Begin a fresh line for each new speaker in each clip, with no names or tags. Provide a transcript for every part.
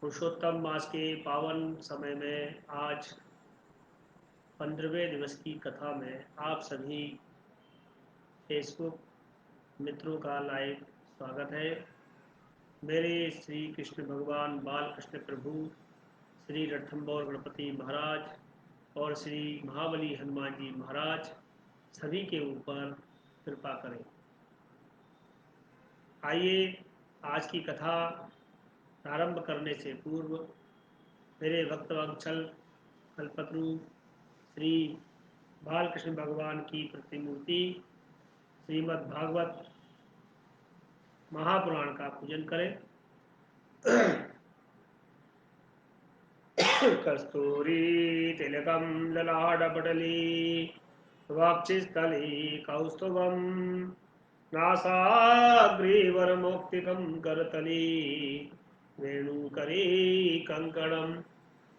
पुरुषोत्तम मास के पावन समय में आज 15वें दिवस की कथा में आप सभी फेसबुक मित्रों का लाइव स्वागत है। मेरे श्री कृष्ण भगवान बाल कृष्ण प्रभु, श्री रणथंभौर गणपति महाराज और श्री महाबली हनुमान जी महाराज सभी के ऊपर कृपा करें। आइए आज की कथा प्रारंभ करने से पूर्व मेरे भक्तवत्सल कल्पतरु श्री बालकृष्ण भगवान की प्रतिमूर्ति श्रीमद् भागवत महापुराण का पूजन करें। कस्तूरी तिलकम ललाटपटली वक्षस्थली कौस्तुभम नासाग्रीवरमौक्तिकं करतली वेणुकरी कंकणम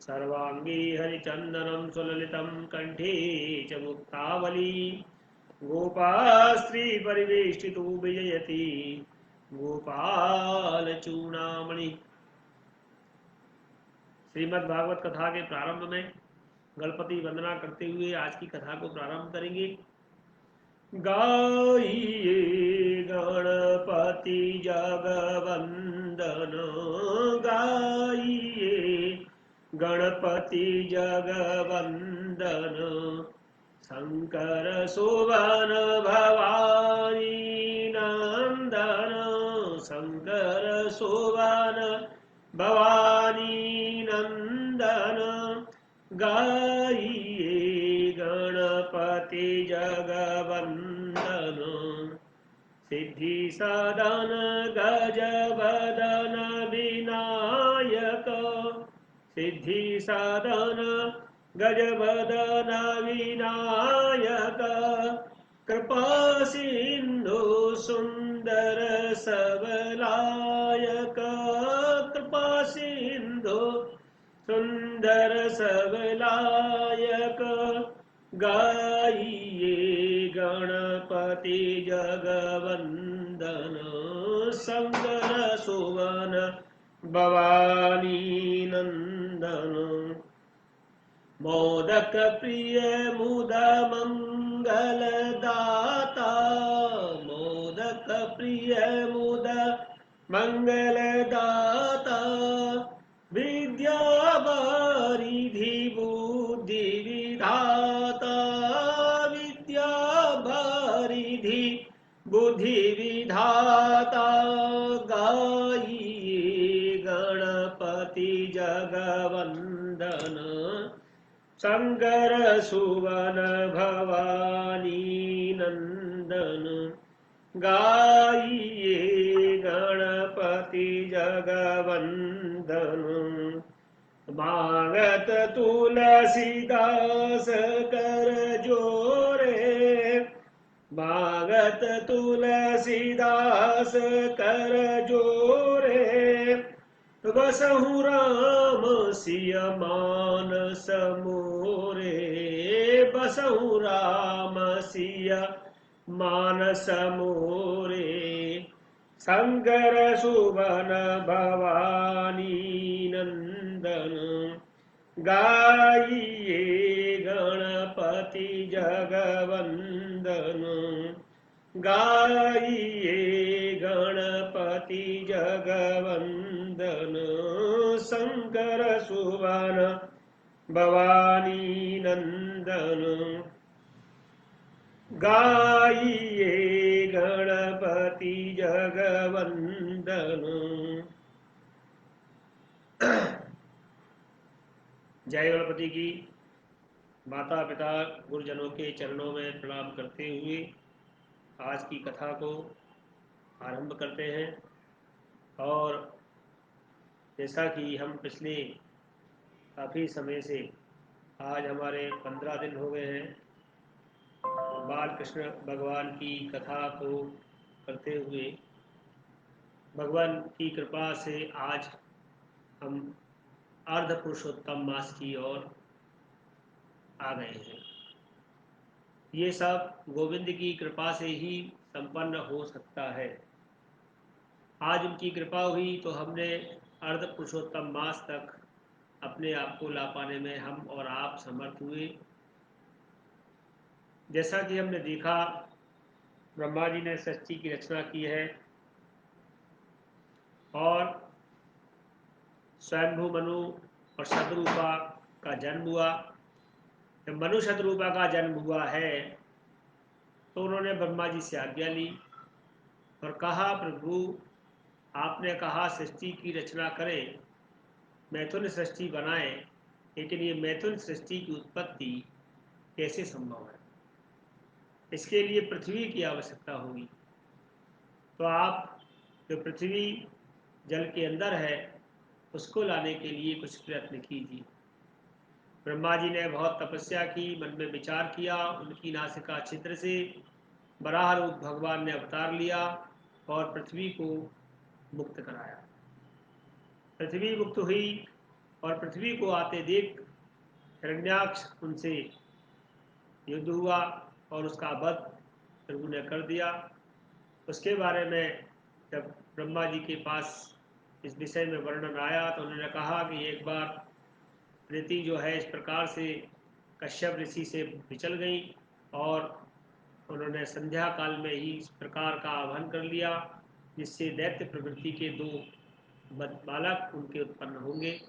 सर्वांगी हरिचंदनम सुललितं कंठे च मुक्तावली गोपास्त्री परिवेष्टितो विजयति गोपाल चूड़ामणि। श्रीमद् भागवत कथा के प्रारंभ में गणपति वंदना करते हुए आज की कथा को प्रारंभ करेंगे। गाइए गणपति जगवंदन, गाइए गणपति जगवंदन, शंकर सुवन भवानी नंदन, शंकर सुवन भवानी नंदन, गाइए गणपति जगवंदन, सिद्धि सदन गजवदन विनायक, सिद्धि सदन गजवदन विनायक, कृपा सिंधु सुंदर सबलायक, कृपा सिंधु सुंदर सबलायक, गाइए गणपति जगवंदन, शंकर सुवन भवानी नंदन, मोदक प्रिय मुद मंगल दाता, मोदक प्रिय मुद मंगल दाता, विद्या वारिधि बुद्धि विधाता, विद्या वारिधि बुद्धि विधाता, गाइए गणपति जगवंदन, शंकर सुवन भवानी नंदन, गाइए गणपति जगवंदन, मांगत तुलसीदास कर जोरे, मांगत तुलसीदास कर जोरे, बसहु राम सिय मानस मोरे, बसहु राम सिय मानस मोरे, शंकर सुवन भवानी नंदन, गाइए गणपति जगवंदन, गाइए गणपति जगवंदन, शंकर सुवन भवानी नंदन, गाइए गणपति जगवंदन। जय गणपति की। माता पिता गुरुजनों के चरणों में प्रणाम करते हुए आज की कथा को आरंभ करते हैं। और जैसा कि हम पिछले काफ़ी समय से, आज हमारे 15 दिन हो गए हैं बाल कृष्ण भगवान की कथा को करते हुए, भगवान की कृपा से आज हम अर्ध पुरुषोत्तम मास की ओर आ गए हैं। ये सब गोविंद की कृपा से ही संपन्न हो सकता है। आज उनकी कृपा हुई तो हमने अर्ध पुरुषोत्तम मास तक अपने आप को ला पाने में हम और आप समर्थ हुए। जैसा कि हमने देखा, ब्रह्मा जी ने सृष्टि की रचना की है और स्वयंभू मनु और शतरूपा का जन्म हुआ। जब मनु शतरूपा का जन्म हुआ है तो उन्होंने ब्रह्मा जी से आज्ञा ली और कहा, प्रभु आपने कहा सृष्टि की रचना करें, मैथुन सृष्टि बनाए, लेकिन ये मैथुन सृष्टि की उत्पत्ति कैसे संभव है? इसके लिए पृथ्वी की आवश्यकता होगी। तो आप जो पृथ्वी जल के अंदर है उसको लाने के लिए कुछ प्रयत्न कीजिए। ब्रह्मा जी ने बहुत तपस्या की, मन में विचार किया। उनकी नासिका छिद्र से वराह रूप भगवान ने अवतार लिया और पृथ्वी को मुक्त कराया। पृथ्वी मुक्त हुई और पृथ्वी को आते देख हिरण्याक्ष उनसे युद्ध हुआ और उसका वध प्रभु ने कर दिया। उसके बारे में जब ब्रह्मा जी के पास इस विषय में वर्णन आया तो उन्होंने कहा कि एक बार प्रीति जो है इस प्रकार से कश्यप ऋषि से विचल गई और उन्होंने संध्या काल में ही इस प्रकार का आह्वान कर लिया जिससे दैत्य प्रवृत्ति के दो बालक उनके उत्पन्न होंगे।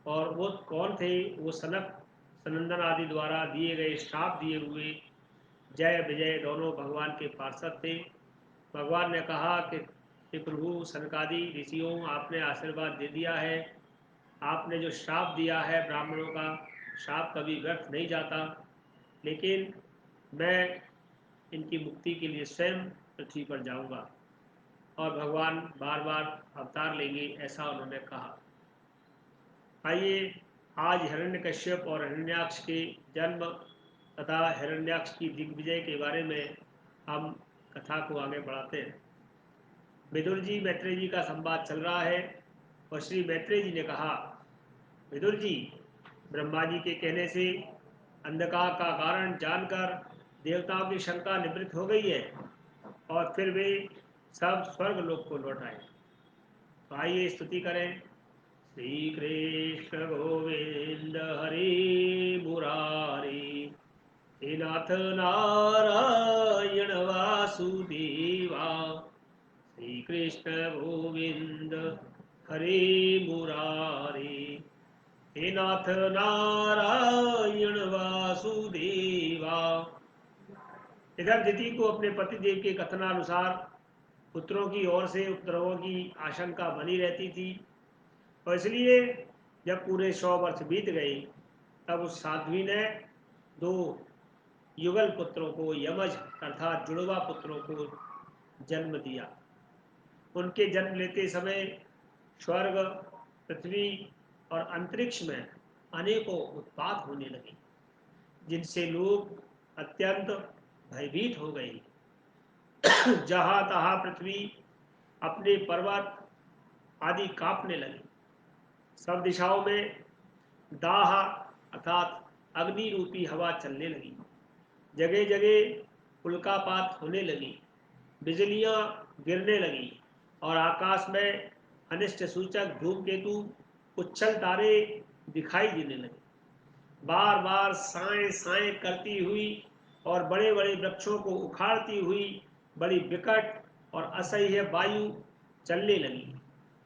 और वो कौन थे? वो सनक सनंदन आदि द्वारा दिए गए श्राप दिए हुए जय विजय दोनों भगवान के पार्षद थे। भगवान ने कहा कि प्रभु सनकादि ऋषियों, आपने आशीर्वाद दे दिया है, आपने जो श्राप दिया है ब्राह्मणों का, श्राप कभी व्यर्थ नहीं जाता, लेकिन मैं इनकी मुक्ति के लिए स्वयं पृथ्वी पर जाऊंगा और भगवान बार बार अवतार लेंगे, ऐसा उन्होंने कहा। आइए आज हिरण्यकश्यप और हिरण्याक्ष के जन्म तथा हिरण्याक्ष की दिग्विजय के बारे में हम कथा को आगे बढ़ाते हैं। विदुर जी मैत्रेय जी का संवाद चल रहा है और श्री मैत्रेय जी ने कहा, विदुर जी, ब्रह्मा जी के कहने से अंधकार का कारण जानकर देवताओं की शंका निवृत्त हो गई है और फिर वे सब स्वर्ग लोक को लौट आए। तो आइए स्तुति करें। श्री कृष्ण गोविंद हरि मुरारी, हे नाथ नारायण वासुदेवा। श्री कृष्ण गोविंद हरि मुरारी, हे नाथ नारायण वासुदेवा। इधर दिति को अपने पतिदेव के कथनानुसार पुत्रों की ओर से उपद्रवों की आशंका बनी रहती थी और इसलिए जब पूरे 100 वर्ष बीत गए तब उस साध्वी ने 2 युगल पुत्रों को, यमज अर्थात जुड़वा पुत्रों को जन्म दिया। उनके जन्म लेते समय स्वर्ग, पृथ्वी और अंतरिक्ष में अनेकों उत्पात होने लगे जिनसे लोग अत्यंत भयभीत हो गए। जहां तहां पृथ्वी अपने पर्वत आदि कांपने लगे। सब दिशाओं में दाह अर्थात अग्नि रूपी हवा चलने लगी। जगह जगह उल्कापात होने लगी, बिजलियां गिरने लगी और आकाश में अनिष्ट सूचक धूमकेतु, उच्छल तारे दिखाई देने लगे। बार बार साएं साएं करती हुई और बड़े बड़े वृक्षों को उखाड़ती हुई बड़ी विकट और असह्य वायु चलने लगी।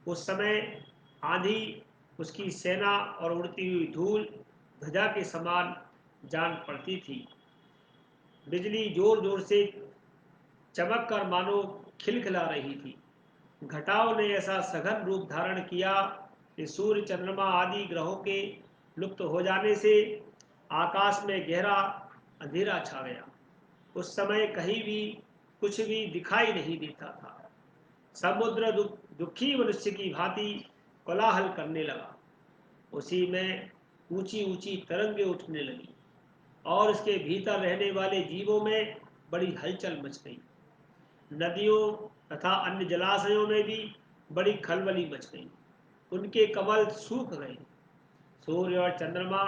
उस समय आंधी, उसकी सेना और उड़ती हुई धूल ध्वजा के समान जान पड़ती थी। बिजली जोर जोर से चमक कर मानो खिलखिला रही थी। घटाओं ने ऐसा सघन रूप धारण किया कि सूर्य, चंद्रमा आदि ग्रहों के लुप्त हो जाने से आकाश में गहरा अंधेरा छा गया। उस समय कहीं भी कुछ भी दिखाई नहीं देता था। समुद्र दुखी मनुष्य की भांति कोलाहल करने लगा। उसी में ऊंची ऊंची तरंगें उठने लगी और इसके भीतर रहने वाले जीवों में बड़ी हलचल मच गई। नदियों तथा अन्य जलाशयों में भी बड़ी खलबली मच गई। उनके कमल सूख गए। सूर्य और चंद्रमा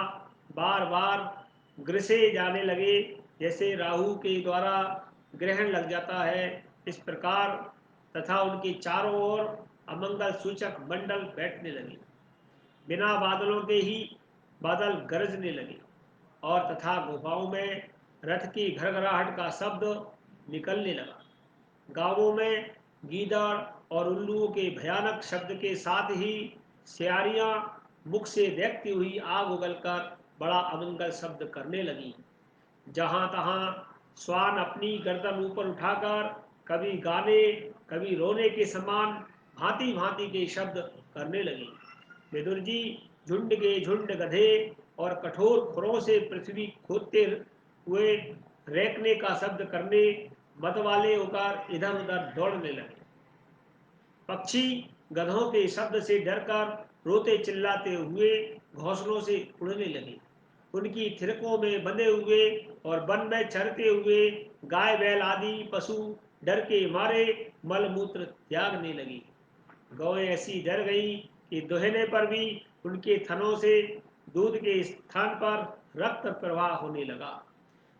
बार बार ग्रसे जाने लगे, जैसे राहु के द्वारा ग्रहण लग जाता है, इस प्रकार, तथा उनके चारों ओर अमंगल सूचक मंडल बैठने लगे। बिना बादलों के ही बादल गरजने लगे और तथा गुफाओं में रथ की घरघराहट का शब्द निकलने लगा। गांवों में गीदड़ और उल्लुओं के भयानक शब्द के साथ ही सियारियां मुख से देखती हुई आग उगलकर बड़ा अमंगल शब्द करने लगी। जहां तहां श्वान अपनी गर्दन ऊपर उठाकर कभी गाने कभी रोने के समान भांति भांति के शब्द करने लगे। विदुर जी झुंड के झुंड गधे और कठोर खुरों से पृथ्वी खोदते हुए रेखने का शब्द करने मतवाले होकर इधर उधर दौड़ने लगे। पक्षी गधों के शब्द से डरकर रोते चिल्लाते हुए घोंसलों से उड़ने लगे। उनकी थिरकों में बंधे हुए और वन में चरते हुए गाय बैल आदि पशु डर के मारे मलमूत्र त्यागने लगी। गौएं ऐसी डर गई कि दुहने पर भी उनके थनों से दूध के स्थान पर रक्त प्रवाह होने लगा।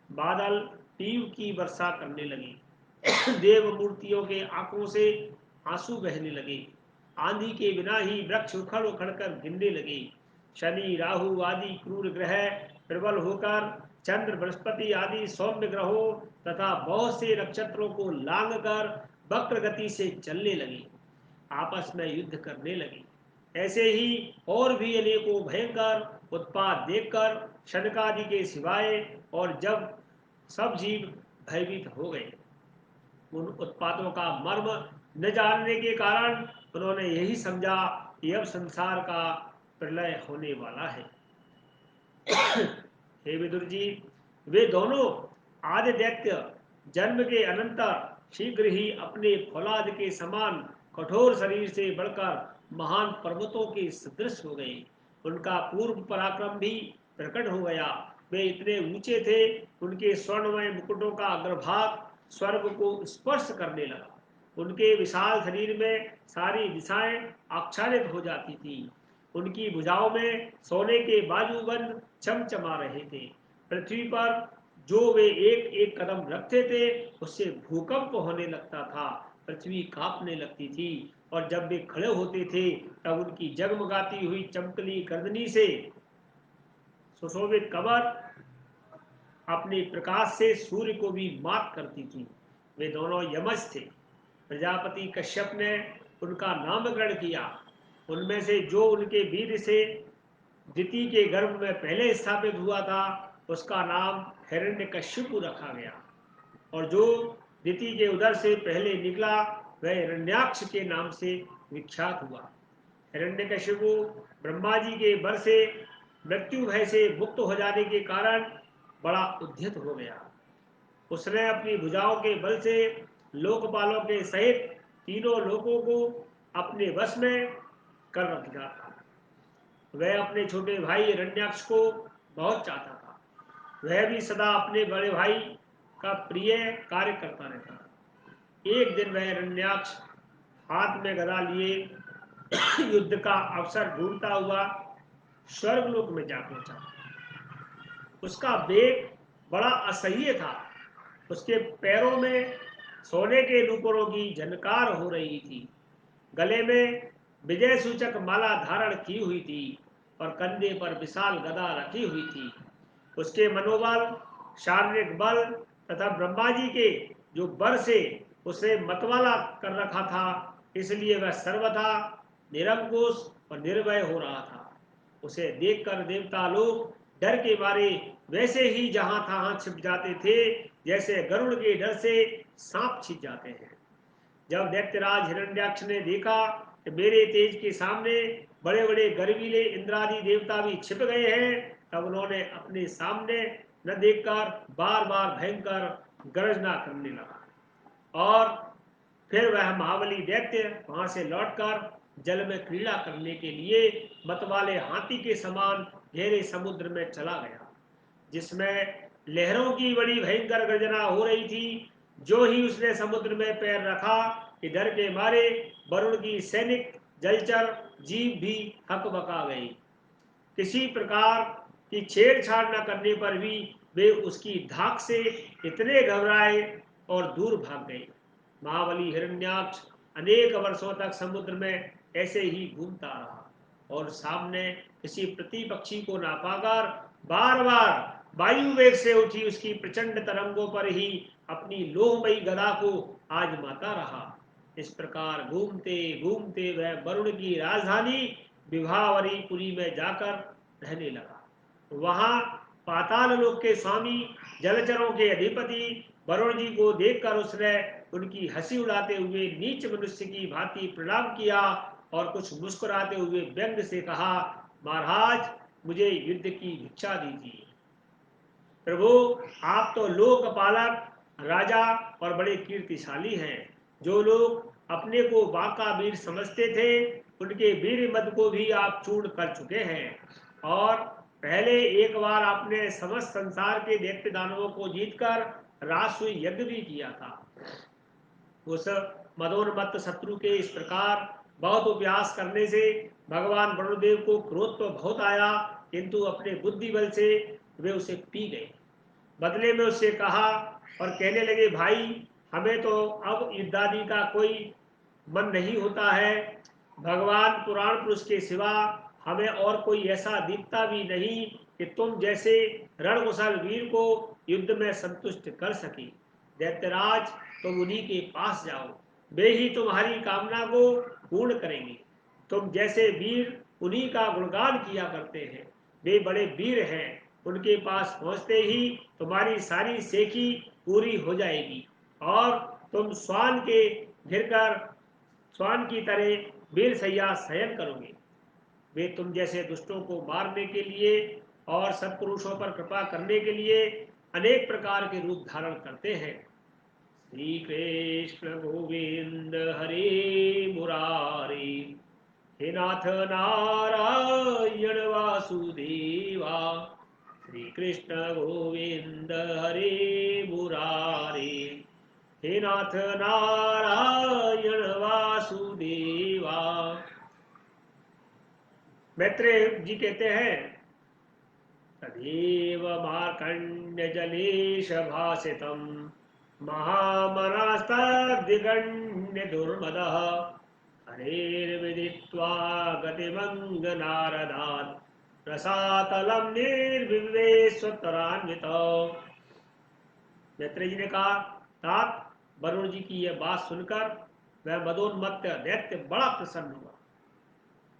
बादल पीव की वर्षा करने लगे। देव मूर्तियों के आंखों से आंसू बहने लगे। आंधी के बिना ही वृक्ष उखड़ उखड़ कर गिरने लगे। शनि राहु आदि क्रूर ग्रह प्रबल होकर चंद्र बृहस्पति आदि सौम्य ग्रहों तथा बहुत से नक्षत्रों को लांग कर वक्र गति से चलने लगे, आपस में युद्ध करने लगे। ऐसे ही और भी अनेकों भयंकर उत्पात देखकर शनकादि के सिवाय और जब सब जीव भयभीत हो गए। उन उत्पातों का मर्म न जानने के कारण उन्होंने यही समझा कि अब संसार का प्रलय होने वाला है। हे विदुर जी, वे दोनों आदि दैत्य जन्म के अनंतर शीघ्र ही अपने फौलाद के समान कठोर शरीर से बढ़कर महान पर्वतों के सदृश हो गए। उनका पूर्व पराक्रम भी प्रकट हो गया। वे इतने ऊंचे थे, उनके स्वर्णमय मुकुटों का अग्रभाग स्वर्ग को स्पर्श करने लगा। उनके विशाल शरीर में सारी दिशाएं आच्छादित हो जाती थी। उनकी भुजाओं में सोने के बाजूबंद चमचमा रहे थे। पृथ्वी पर जो वे एक एक कदम रखते थे उससे भूकंप होने लगता था, पृथ्वी कांपने लगती थी। और जब वे खड़े होते थे तब उनकी जगमगाती हुई चमकली गर्दनी से सुशोभित कमर अपने प्रकाश से सूर्य को भी मात करती थी। वे दोनों यमज थे। प्रजापति कश्यप ने उनका नामकरण किया। उनमें से जो उनके वीर से दिति के गर्भ में पहले स्थापित हुआ था उसका नाम हिरण्यकश्यप रखा गया, और जो दिति के उदर से पहले निकला वह हिरण्याक्ष के नाम से विख्यात हुआ। हिरण्यकश्यप ब्रह्मा जी के वर से मृत्यु भय से मुक्त हो जाने के कारण बड़ा उद्यत हो गया। उसने अपनी भुजाओं के बल से लोकपालों के सहित तीनों लोकों को अपने वश में कर रखा था। वह अपने छोटे भाई हिरण्याक्ष को बहुत चाहता था। वह भी सदा अपने बड़े भाई का प्रिय कार्य करता रहता। एक दिन वह हिरण्याक्ष हाथ में गदा लिए युद्ध का अवसर ढूंढता हुआ स्वर्गलोक में जा पहुंचा। उसका वेग बड़ा असह्य था। उसके पैरों में सोने के नूपुरों की झनकार हो रही थी। गले में विजय सूचक माला धारण की हुई थी और कंधे पर विशाल गदा रखी हुई थी। उसके मनोबल, शारीरिक बल तथा ब्रह्मा जी के जो वर से उसे मतवाला कर रखा था, इसलिए वह सर्वथा निरंकुश और निर्भय हो रहा था। उसे देखकर देवता लोग डर के मारे वैसे ही जहां तहां छिप जाते थे जैसे गरुड़ के डर से सांप छिप जाते हैं। जब दैत्यराज हिरण्याक्ष ने देखा कि मेरे तेज के सामने बड़े बड़े गर्वीले इंद्रादि देवता भी छिप गए हैं, तब उन्होंने अपने सामने न देखकर बार बार भयंकर गर्जना करने लगा। और फिर वह महाबली दैत्य वहां से लौटकर जल में क्रीड़ा करने के लिए मतवाले हाथी के समान गहरे समुद्र में चला गया, जिसमें लहरों की बड़ी भयंकर गर्जना हो रही थी। जो ही उसने समुद्र में पैर रखा कि डर के मारे वरुण की सैनिक जलचर जीव भी हकबका गए। किसी प्रकार की छेड़छाड़ न करने पर भी वे उसकी धाक से इतने घबराए और दूर भाग गए। महाबली हिरण्याक्ष अनेक वर्षों तक समुद्र में ऐसे ही घूमता रहा और सामने किसी प्रतिपक्षी को ना पाकर बार बार वायु वेग से उठी उसकी प्रचंड तरंगों पर ही अपनी लोहमयी गदा को आजमाता रहा। इस प्रकार घूमते घूमते वह वरुण की राजधानी विभावरीपुरी में जाकर रहने लगा। वहां पाताल लोक के स्वामी जलचरों के अधिपति वरुण जी को देखकर उसने उनकी हंसी उड़ाते हुए नीच मनुष्य की भांति प्रणाम किया और कुछ मुस्कुराते हुए व्यंग से कहा, महाराज मुझे युद्ध की भिक्षा दीजिए। प्रभु आप तो लोकपालक राजा और बड़े कीर्तिशाली हैं। जो लोग अपने को बाका वीर समझते थे उनके वीर मद को भी आप चूर्ण कर चुके हैं और पहले एक बार आपने समस्त संसार के दैत्य दानवों को जीतकर राजसूय यज्ञ भी किया था। उस मदोन्मत्त शत्रु के इस प्रकार बहुत उपयास करने से भगवान वरुणदेव को क्रोध तो बहुत आया, किंतु अपने बुद्धि बल से वे उसे पी गए। बदले में उससे कहा और कहने लगे, भाई हमें तो अब युद्धादि का कोई मन नहीं होता है। भगवान पुराण पुरुष के सिवा हमें और कोई ऐसा दिखता भी नहीं कि तुम जैसे रणकुशल वीर को युद्ध में संतुष्ट कर सके। दैत्यराज तुम उन्हीं के पास जाओ, वे ही तुम्हारी कामना को पूर्ण करेंगे। तुम जैसे वीर उन्हीं का गुणगान किया करते हैं, वे बड़े वीर हैं। उनके पास पहुंचते ही तुम्हारी सारी सेखी पूरी हो जाएगी और तुम स्वान के घिरकर स्वान की तरह वीर सैया शयन करोगे। वे तुम जैसे दुष्टों को मारने के लिए और सत्पुरुषों पर कृपा करने के लिए अनेक प्रकार के रूप धारण करते हैं। श्री कृष्ण गोविंद हरे मुरारी, हे नाथ नारायण वासुदेवा। श्री कृष्ण गोविंद हरे मुरारी, हे नाथ नारायण वासुदेवा। मैत्रेय जी कहते हैं, तदेव मार्कंड्य जलेश भासितम महामनास्तदिगण्य दुर्मदः हरेर्विदित्वा गतिमंग नारदात् रसातलम निर्विवेशोत्तरान्वितो। मैत्रेय जी ने कहा, तात वरुण जी की यह बात सुनकर वह मदोन्मत्त दैत्य बड़ा प्रसन्न हुआ।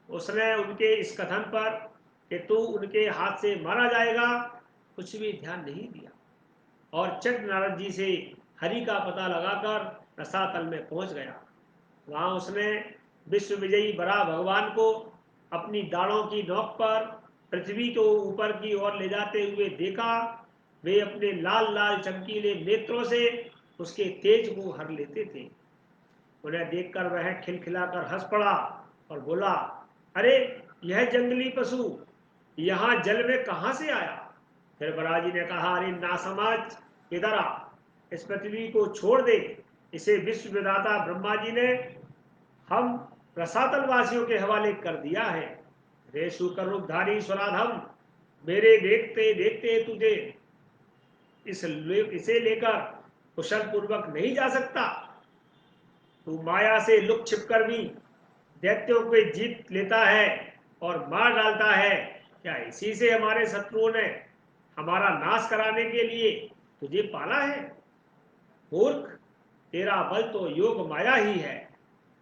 उसने उनके इस कथन पर कि तू उनके हाथ से मारा जाएगा कुछ भी ध्यान नहीं दिया और चट नारद जी से हरि का पता लगाकर रसातल में पहुंच गया। वहां उसने विश्व विजयी बराह भगवान को अपनी दाढ़ों की नोक पर पृथ्वी को ऊपर की ओर ले जाते हुए देखा। वे अपने लाल लाल चमकीले नेत्रों से उसके तेज को हर लेते थे। उन्हें देखकर वह खिलखिलाकर हंस पड़ा और बोला, अरे यह जंगली पशु यहाँ जल में कहां से आया? फिर बराजी ने कहा, अरे नासमझ, इधर आ, इस पृथ्वी को छोड़ दे। इसे विश्व विधाता ब्रह्मा जी ने हम रसातल वासियों के हवाले कर दिया है। रे शुकर रूपधारी स्वराधम, मेरे देखते देखते तुझे इसे लेकर कुशल पूर्वक नहीं जा सकता। तू माया से लुक छिप कर भी दैत्यों को जीत लेता है और मार डालता है। क्या इसी से हमारे शत्रुओं ने हमारा नाश कराने के लिए तुझे पाला है? मूर्ख, तेरा बल तो योग माया ही है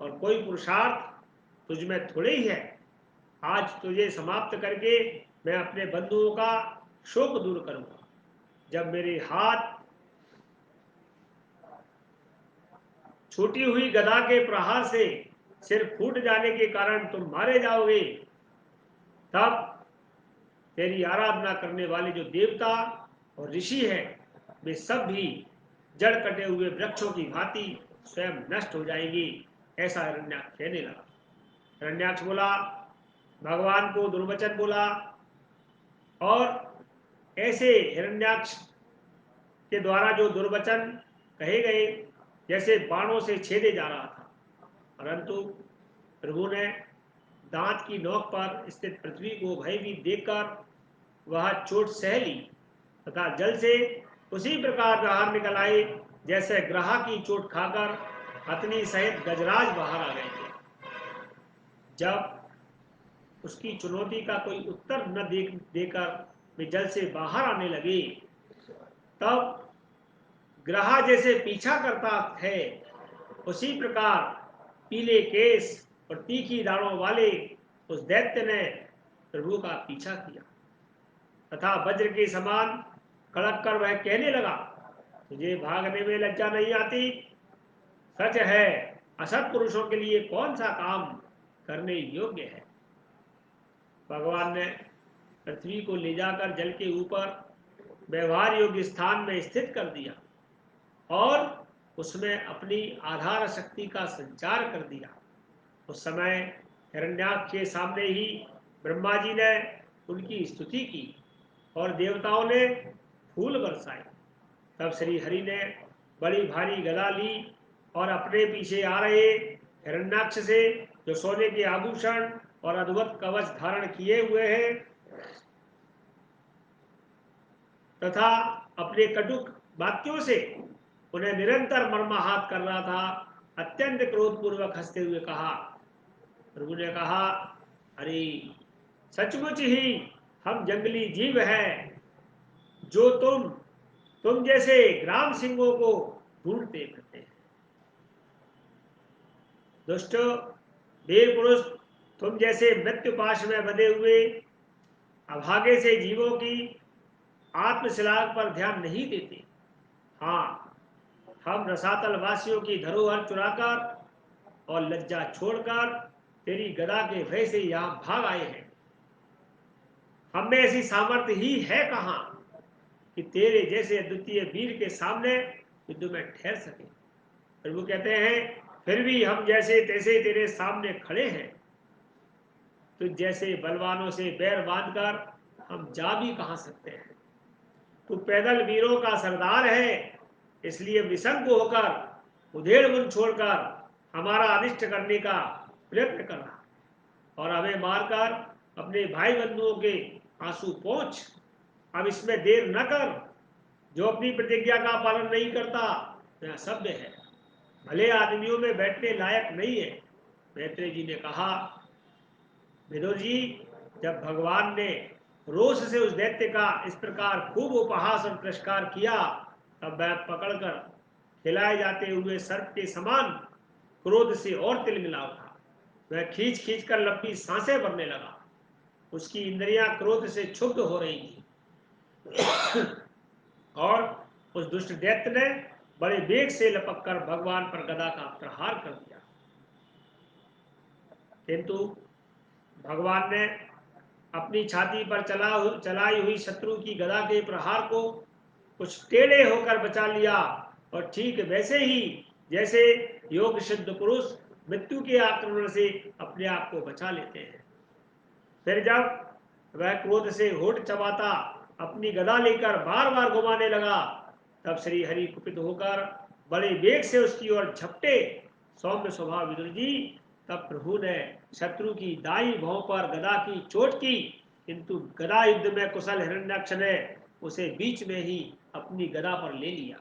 और कोई पुरुषार्थ तुझ में थोड़े ही है। आज तुझे समाप्त करके मैं अपने बंधुओं का शोक दूर करूंगा। जब मेरे हाथ छूटी हुई गदा के प्रहार से सिर फूट जाने के कारण तुम मारे जाओगे, तब तेरी आराधना करने वाले जो देवता और ऋषि हैं वे सब भी जड़ कटे हुए वृक्षों की भांति स्वयं नष्ट हो जाएंगी। ऐसा हिरण्याक्ष कहने लगा। हिरण्याक्ष बोला, भगवान को दुर्वचन बोला और ऐसे हिरण्याक्ष के द्वारा जो दुर्वचन कहे गए जैसे बाणों से छेदे जा रहा था, परंतु प्रभु ने दांत की नोक पर स्थित पृथ्वी को भयभीत देखकर वह चोट सह ली तथा जल से उसी प्रकार बाहर निकल आए जैसे ग्राह की चोट खाकर हथनी सहित गजराज बाहर आ गए थे। जब उसकी चुनौती का कोई उत्तर न देकर वे जल से बाहर आने लगे, तब ग्रहा जैसे पीछा करता है, उसी प्रकार पीले केस और तीखी दाढ़ों वाले उस दैत्य ने प्रभु का पीछा किया तथा वज्र के समान कड़क कर वह कहने लगा, तुझे भागने में लज्जा नहीं आती? सच है, असत पुरुषों के लिए कौन सा काम करने योग्य है। भगवान ने पृथ्वी को ले जाकर जल के ऊपर व्यवहार योग्य स्थान में स्थित कर दिया और उसमें अपनी आधार शक्ति का संचार कर दिया। उस समय हिरण्याक्ष के सामने ही ब्रह्मा जी ने उनकी स्तुति की और देवताओं ने फूल बरसाए। तब श्री हरि ने बड़ी भारी गदा ली और अपने पीछे आ रहे हिरण्याक्ष से, जो सोने के आभूषण और अद्भुत कवच धारण किए हुए हैं तथा अपने कटुक वाक्यों से उन्हें निरंतर मर्माहत कर रहा था, अत्यंत क्रोधपूर्वक हंसते हुए कहा। प्रभु ने कहा, अरे सचमुच ही हम जंगली जीव हैं, जो तुम जैसे ग्राम सिंहों को ढूंढते फिरते हैं। दुष्ट वीर पुरुष, तुम जैसे मृत्यु पाश में बंधे हुए अभागे से जीवों की आत्मशिलाग पर ध्यान नहीं देते। हाँ, हम रसातल वासियों की धरोहर चुराकर और लज्जा छोड़कर तेरी गदा के भय से यहां भाग आए हैं। हम में ऐसी सामर्थ्य ही है कहां कि तेरे जैसे द्वितीय वीर के सामने युद्ध में ठहर सके। प्रभु कहते हैं, फिर भी हम जैसे तैसे तेरे सामने खड़े हैं। तुझ जैसे बलवानों से बैर बांधकर हम जा भी कहां सकते हैं। तू पैदल वीरों का सरदार है, इसलिए विसंग होकर उधेड़ बुन छोड़कर हमारा अनिष्ट करने का प्रयत्न कर रहा और हमें मारकर अपने भाई बंधुओं के आंसू पोंछ। अब इसमें देर न कर, जो अपनी प्रतिज्ञा का पालन नहीं करता वह असभ्य है, भले आदमियों में बैठने लायक नहीं है। मैत्रेय जी ने कहा, विदुर जी, जब भगवान ने रोष से उस दैत्य का इस प्रकार खूब उपहास और तिरस्कार किया, तब वह पकड़कर खिलाए जाते हुए सर्प के समान क्रोध से और तिलमिला उठा। वह खींच खींच कर लंबी सांसें भरने लगा। उसकी इंद्रियां क्रोध से क्षुब्ध हो रही थी और उस दुष्ट दैत्य ने बड़े वेग से लपक कर भगवान पर गदा का प्रहार कर दिया। किंतु भगवान ने अपनी छाती पर चलाई हुई शत्रु की गदा के प्रहार को कुछ टेढ़े होकर बचा लिया और ठीक वैसे ही जैसे योग सिद्ध पुरुष मृत्यु के आक्रमण से अपने आप को बचा लेते हैं। फिर जब वह क्रोध से होठ चबाता अपनी गदा लेकर बार बार घुमाने लगा, तब श्री हरि कुपित होकर बड़े वेग से उसकी ओर झपटे। सौम्य स्वभाव विदुर जी, तब प्रभु ने शत्रु की दाई भौं पर गदा की चोट की, किंतु गदा युद्ध में कुशल हिरण्याक्ष ने उसे बीच में ही अपनी गदा पर ले लिया।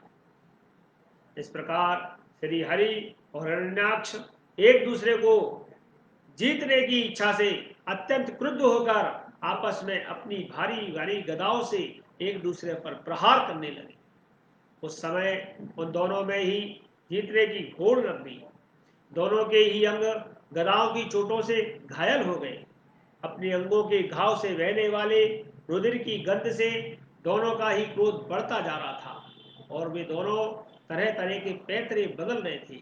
इस प्रकार श्री हरि और हिरण्याक्ष एक दूसरे को जीतने की इच्छा से अत्यंत क्रुद्ध होकर आपस में अपनी भारी भारी गदाओं से एक दूसरे पर प्रहार करने लगे। उस समय उन दोनों में ही जीतने की होड़ लग गई। दोनों के ही अंग गदाओं की चोटों से घायल हो गए। अपने अंगों के घाव से बहने वाले रुधिर की गंध से दोनों का ही क्रोध बढ़ता जा रहा था और वे दोनों तरह तरह के पैतरे बदल रहे थे।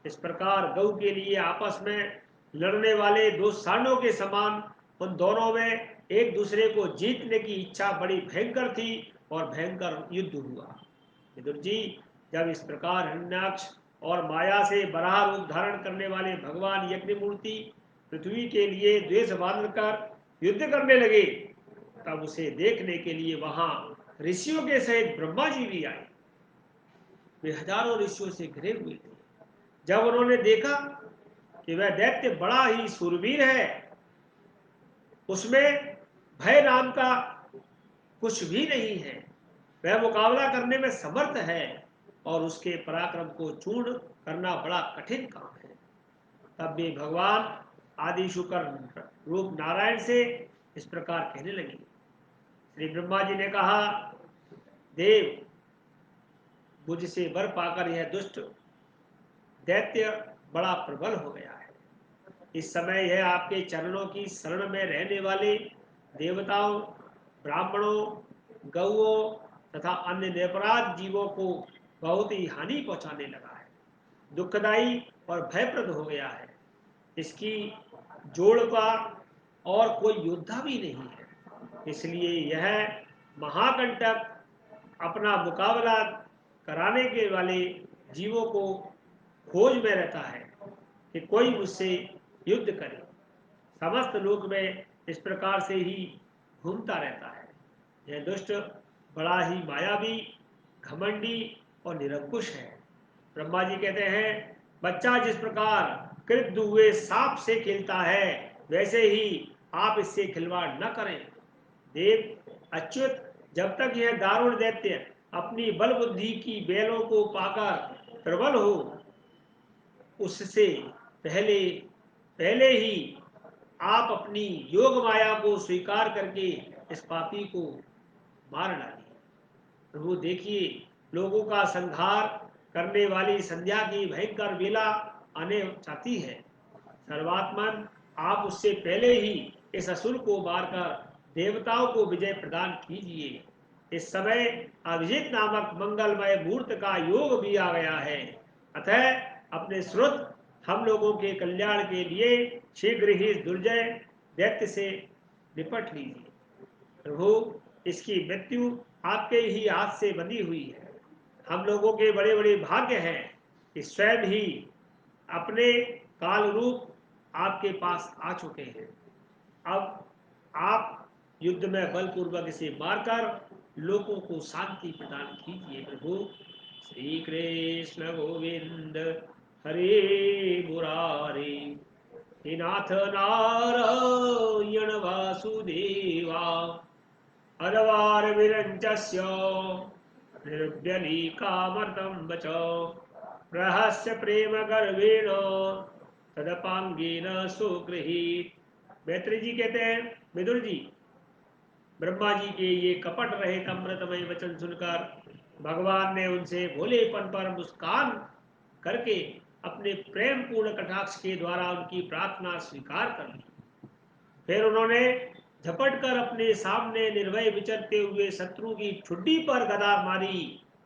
इस प्रकार गऊ के लिए आपस में लड़ने वाले दो सांडों के समान उन दोनों में एक दूसरे को जीतने की इच्छा बड़ी भयंकर थी और भयंकर युद्ध हुआ। विदुर जी, जब इस प्रकार हिरण्याक्ष और माया से बराह रूप धारण करने वाले भगवान यज्ञमूर्ति पृथ्वी के लिए द्वेष बांध कर युद्ध करने लगे, तब उसे देखने के लिए वहां ऋषियों के सहित ब्रह्मा जी भी आए। वे हजारों ऋषियों से घिरे हुए थे। जब उन्होंने देखा कि वह दैत्य बड़ा ही शूरवीर है, उसमें भय नाम का कुछ भी नहीं है, वह मुकाबला करने में समर्थ है और उसके पराक्रम को चूर्ण करना बड़ा कठिन काम है। तब वे भगवान आदि शुक्र रूप नारायण से इस प्रकार कहने लगे। श्री ब्रह्मा जी ने कहा, देव, मुझसे वर पाकर यह दुष्ट दैत्य बड़ा प्रबल हो गया है। इस समय यह आपके चरणों की शरण में रहने वाले देवताओं, ब्राह्मणों, गौओं तथा अन्य निरपराध जीवों को बहुत ही हानि पहुंचाने लगा है, दुखदाई और भयप्रद हो गया है। इसकी जोड़ का और कोई योद्धा भी नहीं है, इसलिए यह महाकंटक अपना मुकाबला कराने के वाले जीवों को खोज में रहता है कि कोई मुझसे युद्ध करे। समस्त लोक में इस प्रकार से ही घूमता रहता है। यह दुष्ट बड़ा ही मायावी, घमंडी और निरंकुश है। ब्रह्मा जी कहते हैं, बच्चा जिस प्रकार कृत हुए सांप से खेलता है, वैसे ही आप इससे खिलवाड़ न करें। देव अच्युत, जब तक यह दारुण दैत्य अपनी बल बुद्धि की बेलों को पाकर प्रबल हो, उससे पहले पहले ही आप अपनी योग माया को स्वीकार करके इस पापी को मार डालिए। प्रभु देखिए, लोगों का संहार करने वाली संध्या की भयंकर बेला आने चाहती है। सर्वात्मन, आप उससे पहले ही इस असुर को मारकर देवताओं को विजय प्रदान कीजिए। इस समय अभिजीत नामक मंगलमय मूर्त का योग भी आ गया है, अतः अपने स्रोत हम लोगों के कल्याण के लिए शीघ्र ही दुर्जय दैत्य से निपट लीजिए। प्रभु, इसकी मृत्यु आपके ही हाथ से बंधी हुई है। हम लोगों के बड़े बड़े भाग्य हैं कि स्वयं ही अपने काल रूप आपके पास आ चुके हैं। अब आप युद्ध में बलपूर्वक इसे मारकर लोगों को शांति प्रदान कीजिए। प्रभु, श्री कृष्ण गोविंद हरे मुरारी, हे नाथ नारायण वासुदेवा, अदवार विरंचस्य निर्व्यलीकामर्तं वच, रहस्य प्रेम गर्वेण तदपांगेन सुगृहीत। मैत्री जी कहते हैं, विदुर जी, ब्रह्मा जी के ये कपट रहित अमृतमय वचन सुनकर भगवान ने उनसे भोलेपन पर मुस्कान करके अपने प्रेम पूर्ण कटाक्ष के द्वारा उनकी प्रार्थना स्वीकार कर ली। फिर उन्होंने झपट कर अपने सामने निर्भय विचरते हुए शत्रु की ठुड्डी पर गदा मारी,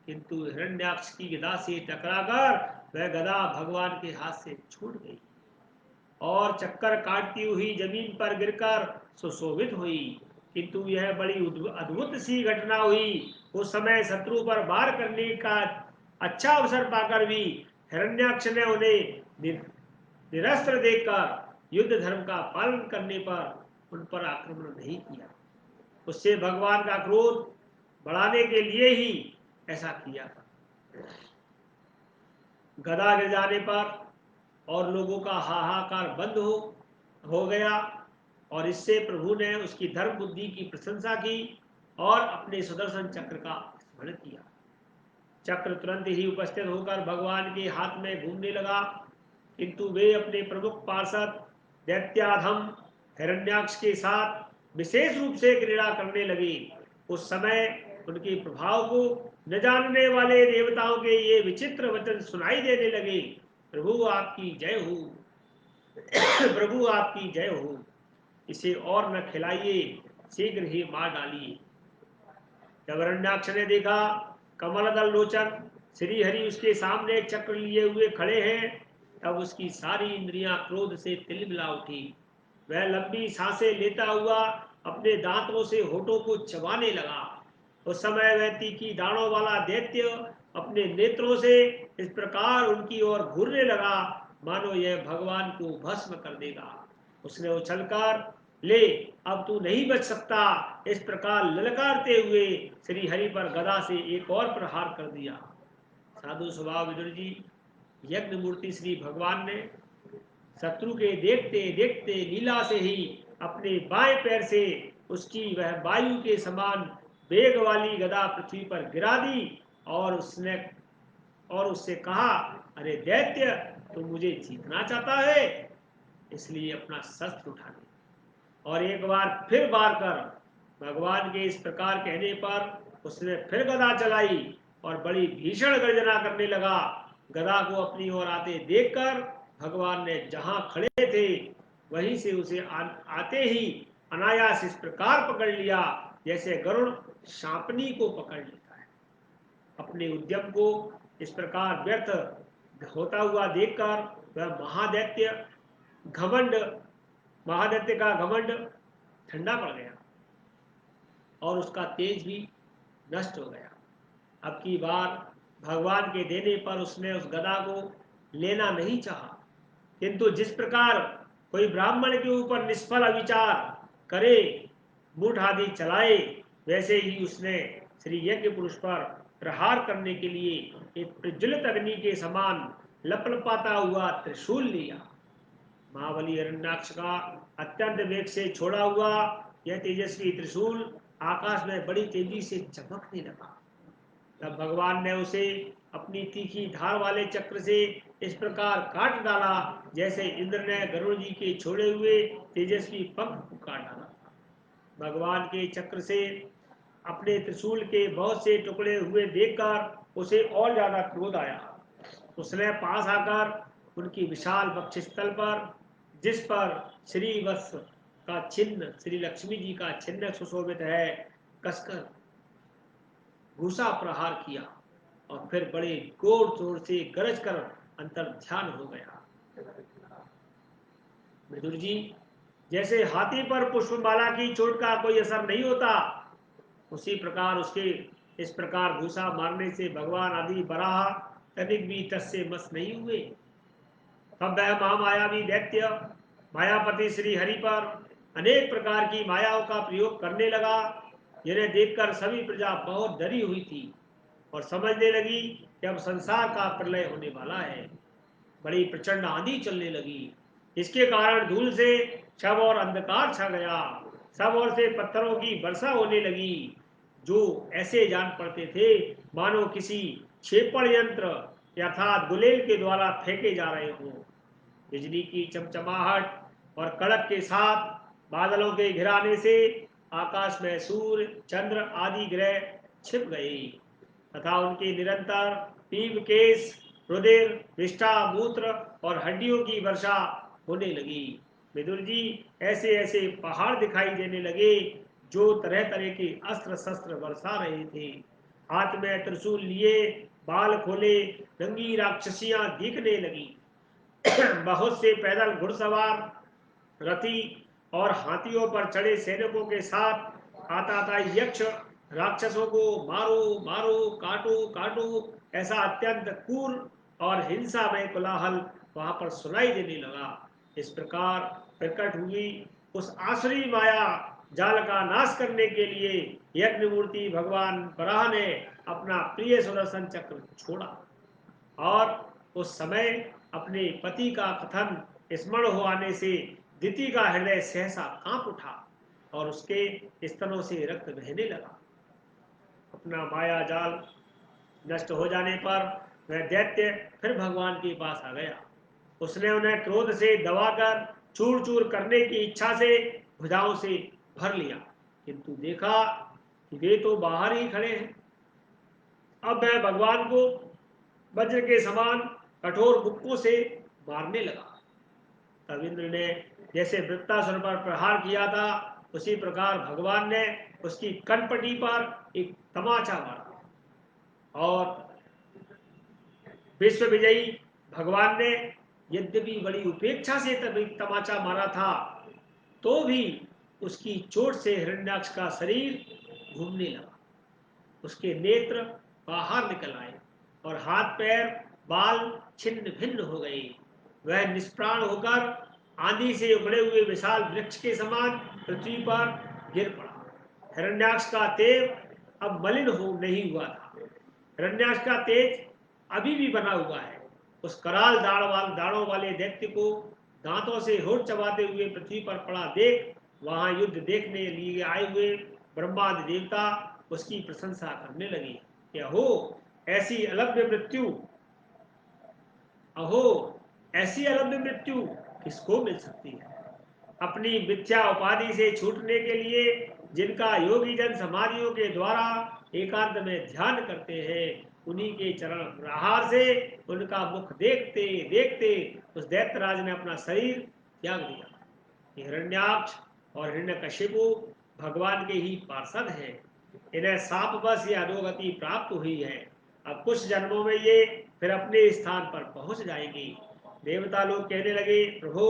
किंतु हिरण्याक्ष की गदा से टकराकर वह गदा भगवान के हाथ से छूट गई और चक्कर काटती हुई जमीन पर गिरकर सुशोभित हुई। किंतु यह बड़ी अद्भुत सी घटना हुई। उस समय शत्रु पर वार करने का अच्छा अवसर पाकर भी हिरण्याक्ष ने उन्हें निरस्त्र देखकर युद्ध धर्म का पालन करने पर उन पर आक्रमण नहीं किया। उससे भगवान का क्रोध बढ़ाने के लिए ही ऐसा किया था। गदा गिर जाने पर और लोगों का हाहाकार बंद हो गया और इससे प्रभु ने उसकी धर्म बुद्धि की प्रशंसा की और अपने सुदर्शन चक्र का स्मरण किया। चक्र तुरंत ही उपस्थित होकर भगवान के हाथ में घूमने लगा, किंतु वे अपने प्रमुख पार्षद दैत्याधम हिरण्याक्ष के साथ विशेष रूप से क्रीड़ा करने लगे। उस समय उनके प्रभाव को न जानने वाले देवताओं के ये विचित्र वचन सुनाई देने लगे, प्रभु आपकी जय हो, प्रभु आपकी जय हो, इसे और न खिलाइए, शीघ्र ही मार डालिए। जब हिरण्याक्ष ने देखा कमलदल लोचन श्री हरि उसके सामने चक्र लिए हुए खड़े हैं, तब उसकी सारी इंद्रियां क्रोध से तिलमिला उठी। वह लंबी सांसें लेता हुआ अपने दांतों से होठों को चबाने लगा। उस समय वह तीखी दाढ़ों वाला दैत्य अपने नेत्रों से इस प्रकार उनकी ओर घूरने लगा मानो यह भगवान को भस्म कर देगा। उसने उछलकर, ले अब तू नहीं बच सकता, इस प्रकार ललकारते हुए श्री हरि पर गदा से एक और प्रहार कर दिया। साधु स्वभाव विदुर जी, यज्ञ मूर्ति श्री भगवान ने शत्रु के देखते देखते लीला से ही अपने बाएं पैर से उसकी वह वायु के समान वेग वाली गदा पृथ्वी पर गिरा दी और उसने और उससे कहा, अरे दैत्य, तू मुझे जीतना चाहता है, इसलिए अपना शस्त्र उठा ले। और एक बार फिर वार कर। भगवान के इस प्रकार कहने पर उसने फिर गदा चलाई और बड़ी भीषण गर्जना करने लगा। गदा को अपनी ओर आते देखकर भगवान ने जहां खड़े थे वहीं से उसे आते ही अनायास इस प्रकार पकड़ लिया जैसे गरुड़ सांपनी को पकड़ लेता है। अपने उद्यम को इस प्रकार व्यर्थ होता हुआ देखकर वह महादैत्य का घमंड ठंडा पड़ गया और उसका तेज भी नष्ट हो गया। अब की बार भगवान के देने पर उसने उस गदा को लेना नहीं चाहा, किंतु जिस प्रकार कोई ब्राह्मण के ऊपर निष्फल अविचार करे, मुठ आदि चलाए, वैसे ही उसने श्री यज्ञ पुरुष पर प्रहार करने के लिए एक प्रज्वलित अग्नि के समान लपलपाता हुआ त्रिशूल लिया। महाबली हिरण्याक्ष का अत्यंत वेग से छोड़ा हुआ यह तेजस्वी त्रिशूल आकाश में बड़ी तेजी से चमकने लगा। तब भगवान ने उसे अपनी तीखी धार वाले चक्र से इस प्रकार काट डाला जैसे इंद्र ने गरुड़ जी के छोड़े हुए तेजस्वी पंख को काट डाला। भगवान के चक्र से अपने त्रिशूल के बहुत से टुकड़े हुए देखकर उसे और ज्यादा क्रोध आया। उसने पास आकर उनकी विशाल वक्षस्थल पर, जिस पर श्री वत्स का चिन्ह, श्री लक्ष्मी जी का चिन्ह सुशोभित है, कसकर घूसा प्रहार किया और फिर बड़े जोर जोर से गरज कर अंतर ध्यान हो गया। विदुर जी, जैसे हाथी पर पुष्पमाला की चोट का कोई असर नहीं होता, उसी प्रकार उसके इस प्रकार घूसा मारने से भगवान आदि बराह तनिक भी टस से मस नहीं हुए। तब वह महामायावी दैत्य मायापति श्री हरि पर अनेक प्रकार की मायाओं का प्रयोग करने लगा, जिन्हें देखकर सभी प्रजा बहुत डरी हुई थी और समझने लगी कि अब संसार का प्रलय होने वाला है। बड़ी प्रचंड आंधी चलने लगी। इसके कारण धूल से शव और अंधकार छा गया। सब ओर से पत्थरों की वर्षा होने लगी, जो ऐसे जान पड़ते थे मानो किसी क्षेपण यंत्र अर्थात गुलेल के द्वारा फेंके जा रहे हों। बिजली की चमचमाहट और कड़क के साथ बादलों के घिराने से आकाश में सूर्य, चंद्र आदि ग्रह छिप गए तथा उनके निरंतर पीप केश, रुधिर, विष्ठा, मूत्र और हड्डियों की वर्षा होने लगी। विदुर जी, ऐसे ऐसे पहाड़ दिखाई देने लगे जो तरह तरह के अस्त्र शस्त्र बरसा रहे थे। हाथ में त्रिशूल लिए, बाल खोले नंगी राक्षसियां दिखने लगी। बहुत से पैदल घुड़सवार, रथी और हाथियों पर चढ़े सैनिकों के साथ आता था यक्ष राक्षसों को मारो मारो, काटो काटो, ऐसा अत्यंत क्रूर और हिंसा में कोलाहल वहां पर सुनाई देने लगा। इस प्रकार प्रकट हुई उस आसुरी माया जाल का नाश करने के लिए यज्ञ मूर्ति भगवान बराह ने अपना प्रिय सुदर्शन चक्र छोड़ा और उस समय अपने पति का कथन स्मरण हो आने से दिति का हृदय सहसा कांप उठा और उसके स्तनों से रक्त बहने लगा। अपना माया जाल नष्ट हो जाने पर वह दैत्य फिर भगवान के पास आ गया। उसने उन्हें क्रोध से दबाकर चूर चूर करने की इच्छा से भुजाओं से भर लिया, किंतु देखा कि वे तो बाहर ही खड़े हैं। अब वह भगवान को वज्र के समान कठोर मुक्कों से मारने लगा। तब इंद्र ने जैसे वृत्तासुर पर प्रहार किया था, उसी प्रकार भगवान ने उसकी कनपटी पर एक तमाचा मारा और विश्व विजयी भगवान ने यद्यपि बड़ी उपेक्षा से तभी तमाचा मारा था, तो भी उसकी चोट से हिरण्याक्ष का शरीर घूमने लगा। उसके नेत्र बाहर निकल आए और हाथ पैर बाल छिन्न भिन्न हो गए। वह निष्प्राण होकर आंधी से उखड़े हुए विशाल वृक्ष के समान पृथ्वी पर गिर पड़ा। हिरण्याक्ष का तेज अब मलिन हो नहीं हुआ था। हिरण्याक्ष का तेज अभी भी बना हुआ है। उस कराल दाढ़ों वाले दैत्य को दांतों से होठ चबाते हुए पृथ्वी पर पड़ा देख वहां युद्ध देखने लिए आए हुए ब्रह्मादि देवता उसकी प्रशंसा करने लगे। क्या हो, ऐसी अलभ्य मृत्यु अहो, ऐसी अलम्ब मृत्यु किसको मिल सकती है। अपनी मिथ्या उपाधि से छूटने के लिए जिनका योगी जन समाधियों के द्वारा एकांत में ध्यान करते हैं, उन्हीं के चरण प्रहार से उनका मुख देखते देखते उस दैत्यराज ने अपना शरीर त्याग दिया। हिरण्याक्ष और हिरण्यकशिपु भगवान के ही पार्षद हैं। इन्हें साप बस या अधोगति प्राप्त हुई है। अब कुछ जन्मों में ये फिर अपने स्थान पर पहुंच जाएंगे। देवता लोग कहने लगे, प्रभु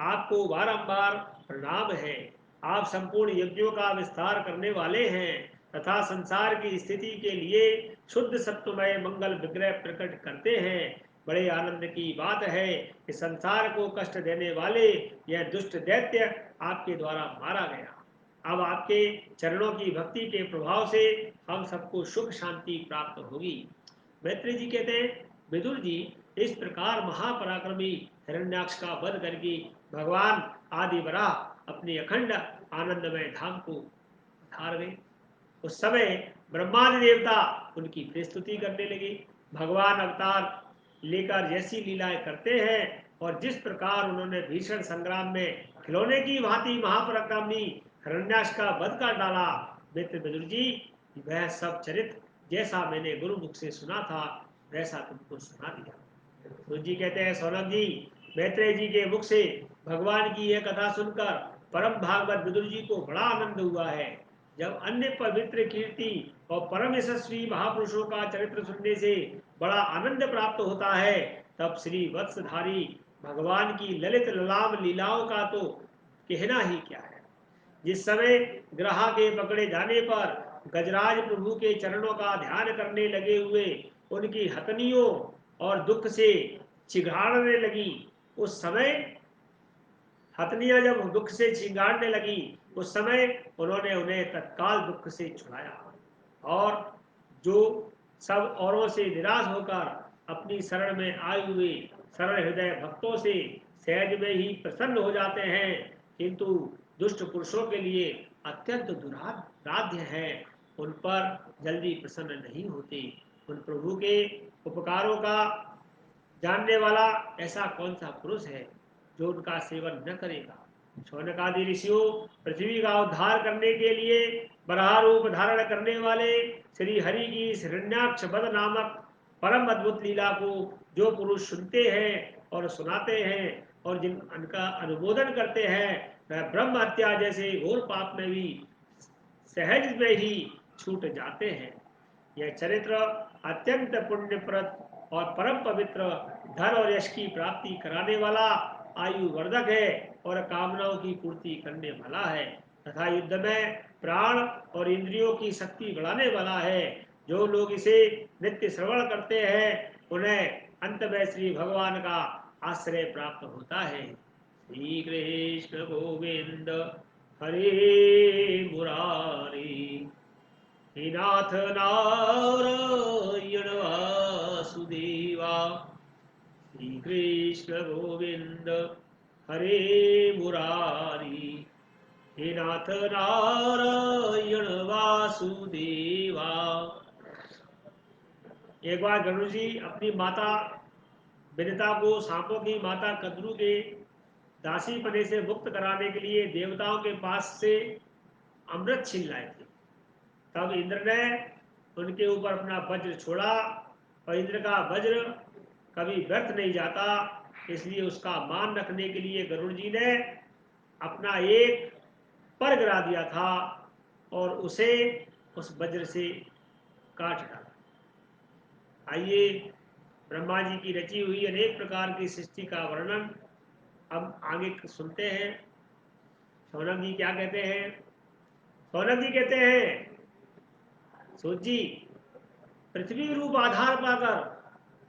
आपको बारंबार प्रणाम है। आप संपूर्ण यज्ञों का विस्तार करने वाले हैं तथा संसार की स्थिति के लिए शुद्ध सत्वमय मंगल विग्रह प्रकट करते हैं। बड़े आनंद की बात है कि संसार को कष्ट देने वाले यह दुष्ट दैत्य आपके द्वारा मारा गया। अब आपके चरणों की भक्ति के प्रभाव से हम सबको सुख शांति प्राप्त होगी। मैत्री जी कहते हैं, विदुर जी, इस प्रकार महापराक्रमी हिरण्याक्ष का वध करके भगवान आदि वराह अपने अखंड आनंदमय धाम को धार गए। उस समय ब्रह्मादि देवता उनकी प्रस्तुति करने लगे। भगवान अवतार लेकर जैसी लीलाएं करते हैं और जिस प्रकार उन्होंने भीषण संग्राम में खिलौने की भांति महापराक्रमी हिरण्याक्ष का वध कर डाला, मित्र विदुर जी, वह सब चरित्र जैसा मैंने गुरु मुख से सुना था वैसा तुमको सुना दिया। विदुर जी कहते हैं, सौनक जी, मैत्रेय जी के मुख से भगवान की यह कथा सुनकर परम भागवत विदुर जी को बड़ा आनंद हुआ है। जब अन्य पवित्र कीर्ति और परम यशस्वी महापुरुषों का चरित्र सुनने से बड़ा आनंद प्राप्त होता है, तब श्री वत्सधारी भगवान की ललित ललाम लीलाओं का तो कहना ही क्या है। जिस समय ग्रह के पकड़े जाने पर गजराज प्रभु के चरणों का ध्यान करने लगे हुए उनकी हथनियों और दुख से चिघाड़ने लगी, उस समय हथनियां जब दुख से चिंगाड़ने लगी, उस समय उन्होंने उन्हें तत्काल दुख से छुड़ाया और जो सब औरों से निराश होकर अपनी शरण में आए हुए सरल हृदय भक्तों से सहज में ही प्रसन्न हो जाते हैं, किंतु दुष्ट पुरुषों के लिए अत्यंत दुराध्य है, उन पर जल्दी प्रसन्न नहीं होते। उन प्रभु के उपकारों का जानने वाला ऐसा कौन सा पुरुष है जो उनका सेवन न करेगा। शौनक आदि ऋषियों, पृथ्वी का उद्धार करने के लिए बराह रूप धारण करने वाले श्री हरि की हिरण्याक्ष वध नामक परम अद्भुत लीला को जो पुरुष सुनते हैं और सुनाते हैं और जिनका अनुमोदन करते हैं, वह ब्रह्म हत्या जैसे घोर पाप में भी सहज में ही छूट जाते हैं। यह चरित्र अत्यंत पुण्यप्रद और परम पवित्र, धन और यश की प्राप्ति कराने वाला, आयु वर्धक है और कामनाओं की पूर्ति करने वाला है तथा युद्ध में प्राण और इंद्रियों की शक्ति बढ़ाने वाला है। जो लोग इसे नित्य श्रवण करते हैं उन्हें अंत में श्री भगवान का आश्रय प्राप्त होता है। श्री कृष्ण गोविंद हरे मुरारी, हे नाथ नारायण वासुदेवा। श्री कृष्ण गोविंद हरे मुरारी, हे नाथ नारायण वासुदेवा। एक बार गरुड़ जी अपनी माता विनिता को सांपों की माता कद्रू के दासी पने से मुक्त कराने के लिए देवताओं के पास से अमृत छीन लाए थे। तब इंद्र ने उनके ऊपर अपना वज्र छोड़ा और इंद्र का वज्र कभी व्यर्थ नहीं जाता, इसलिए उसका मान रखने के लिए गरुड़ जी ने अपना एक पर गिरा दिया था और उसे उस वज्र से काट डाला। आइए ब्रह्मा जी की रची हुई अनेक प्रकार की सृष्टि का वर्णन अब आगे सुनते हैं। शौनक जी क्या कहते हैं। शौनक जी कहते हैं, सूत जी, पृथ्वी रूप आधार पाकर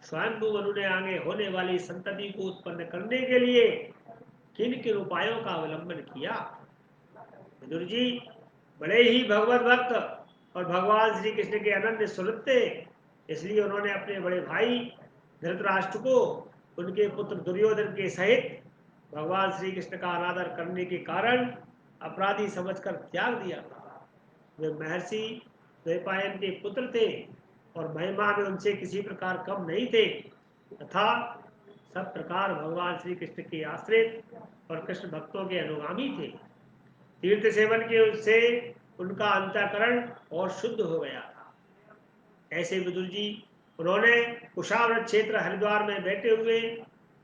स्वयंभू मनु ने आगे होने वाली संतति को उत्पन्न करने के लिए किन किन उपायों का अवलंबन किया। विदुर जी बड़े ही भगवत भक्त और भगवान श्री कृष्ण के अनन्य स्वरूप थे, इसलिए उन्होंने अपने बड़े भाई धृतराष्ट्र को उनके पुत्र दुर्योधन के सहित भगवान श्री कृष्ण का अनादर करने के कारण अपराधी समझकर त्याग दिया था। वे महर्षि द्वैपायन के पुत्र थे और महिमा में उनसे किसी प्रकार कम नहीं थे तथा सब प्रकार भगवान श्री कृष्ण के आश्रित और कृष्ण भक्तों के अनुगामी थे। तीर्थ सेवन के उससे उनका अंतःकरण और शुद्ध हो गया था। ऐसे विदुर जी, उन्होंने कुशावर्त क्षेत्र हरिद्वार में बैठे हुए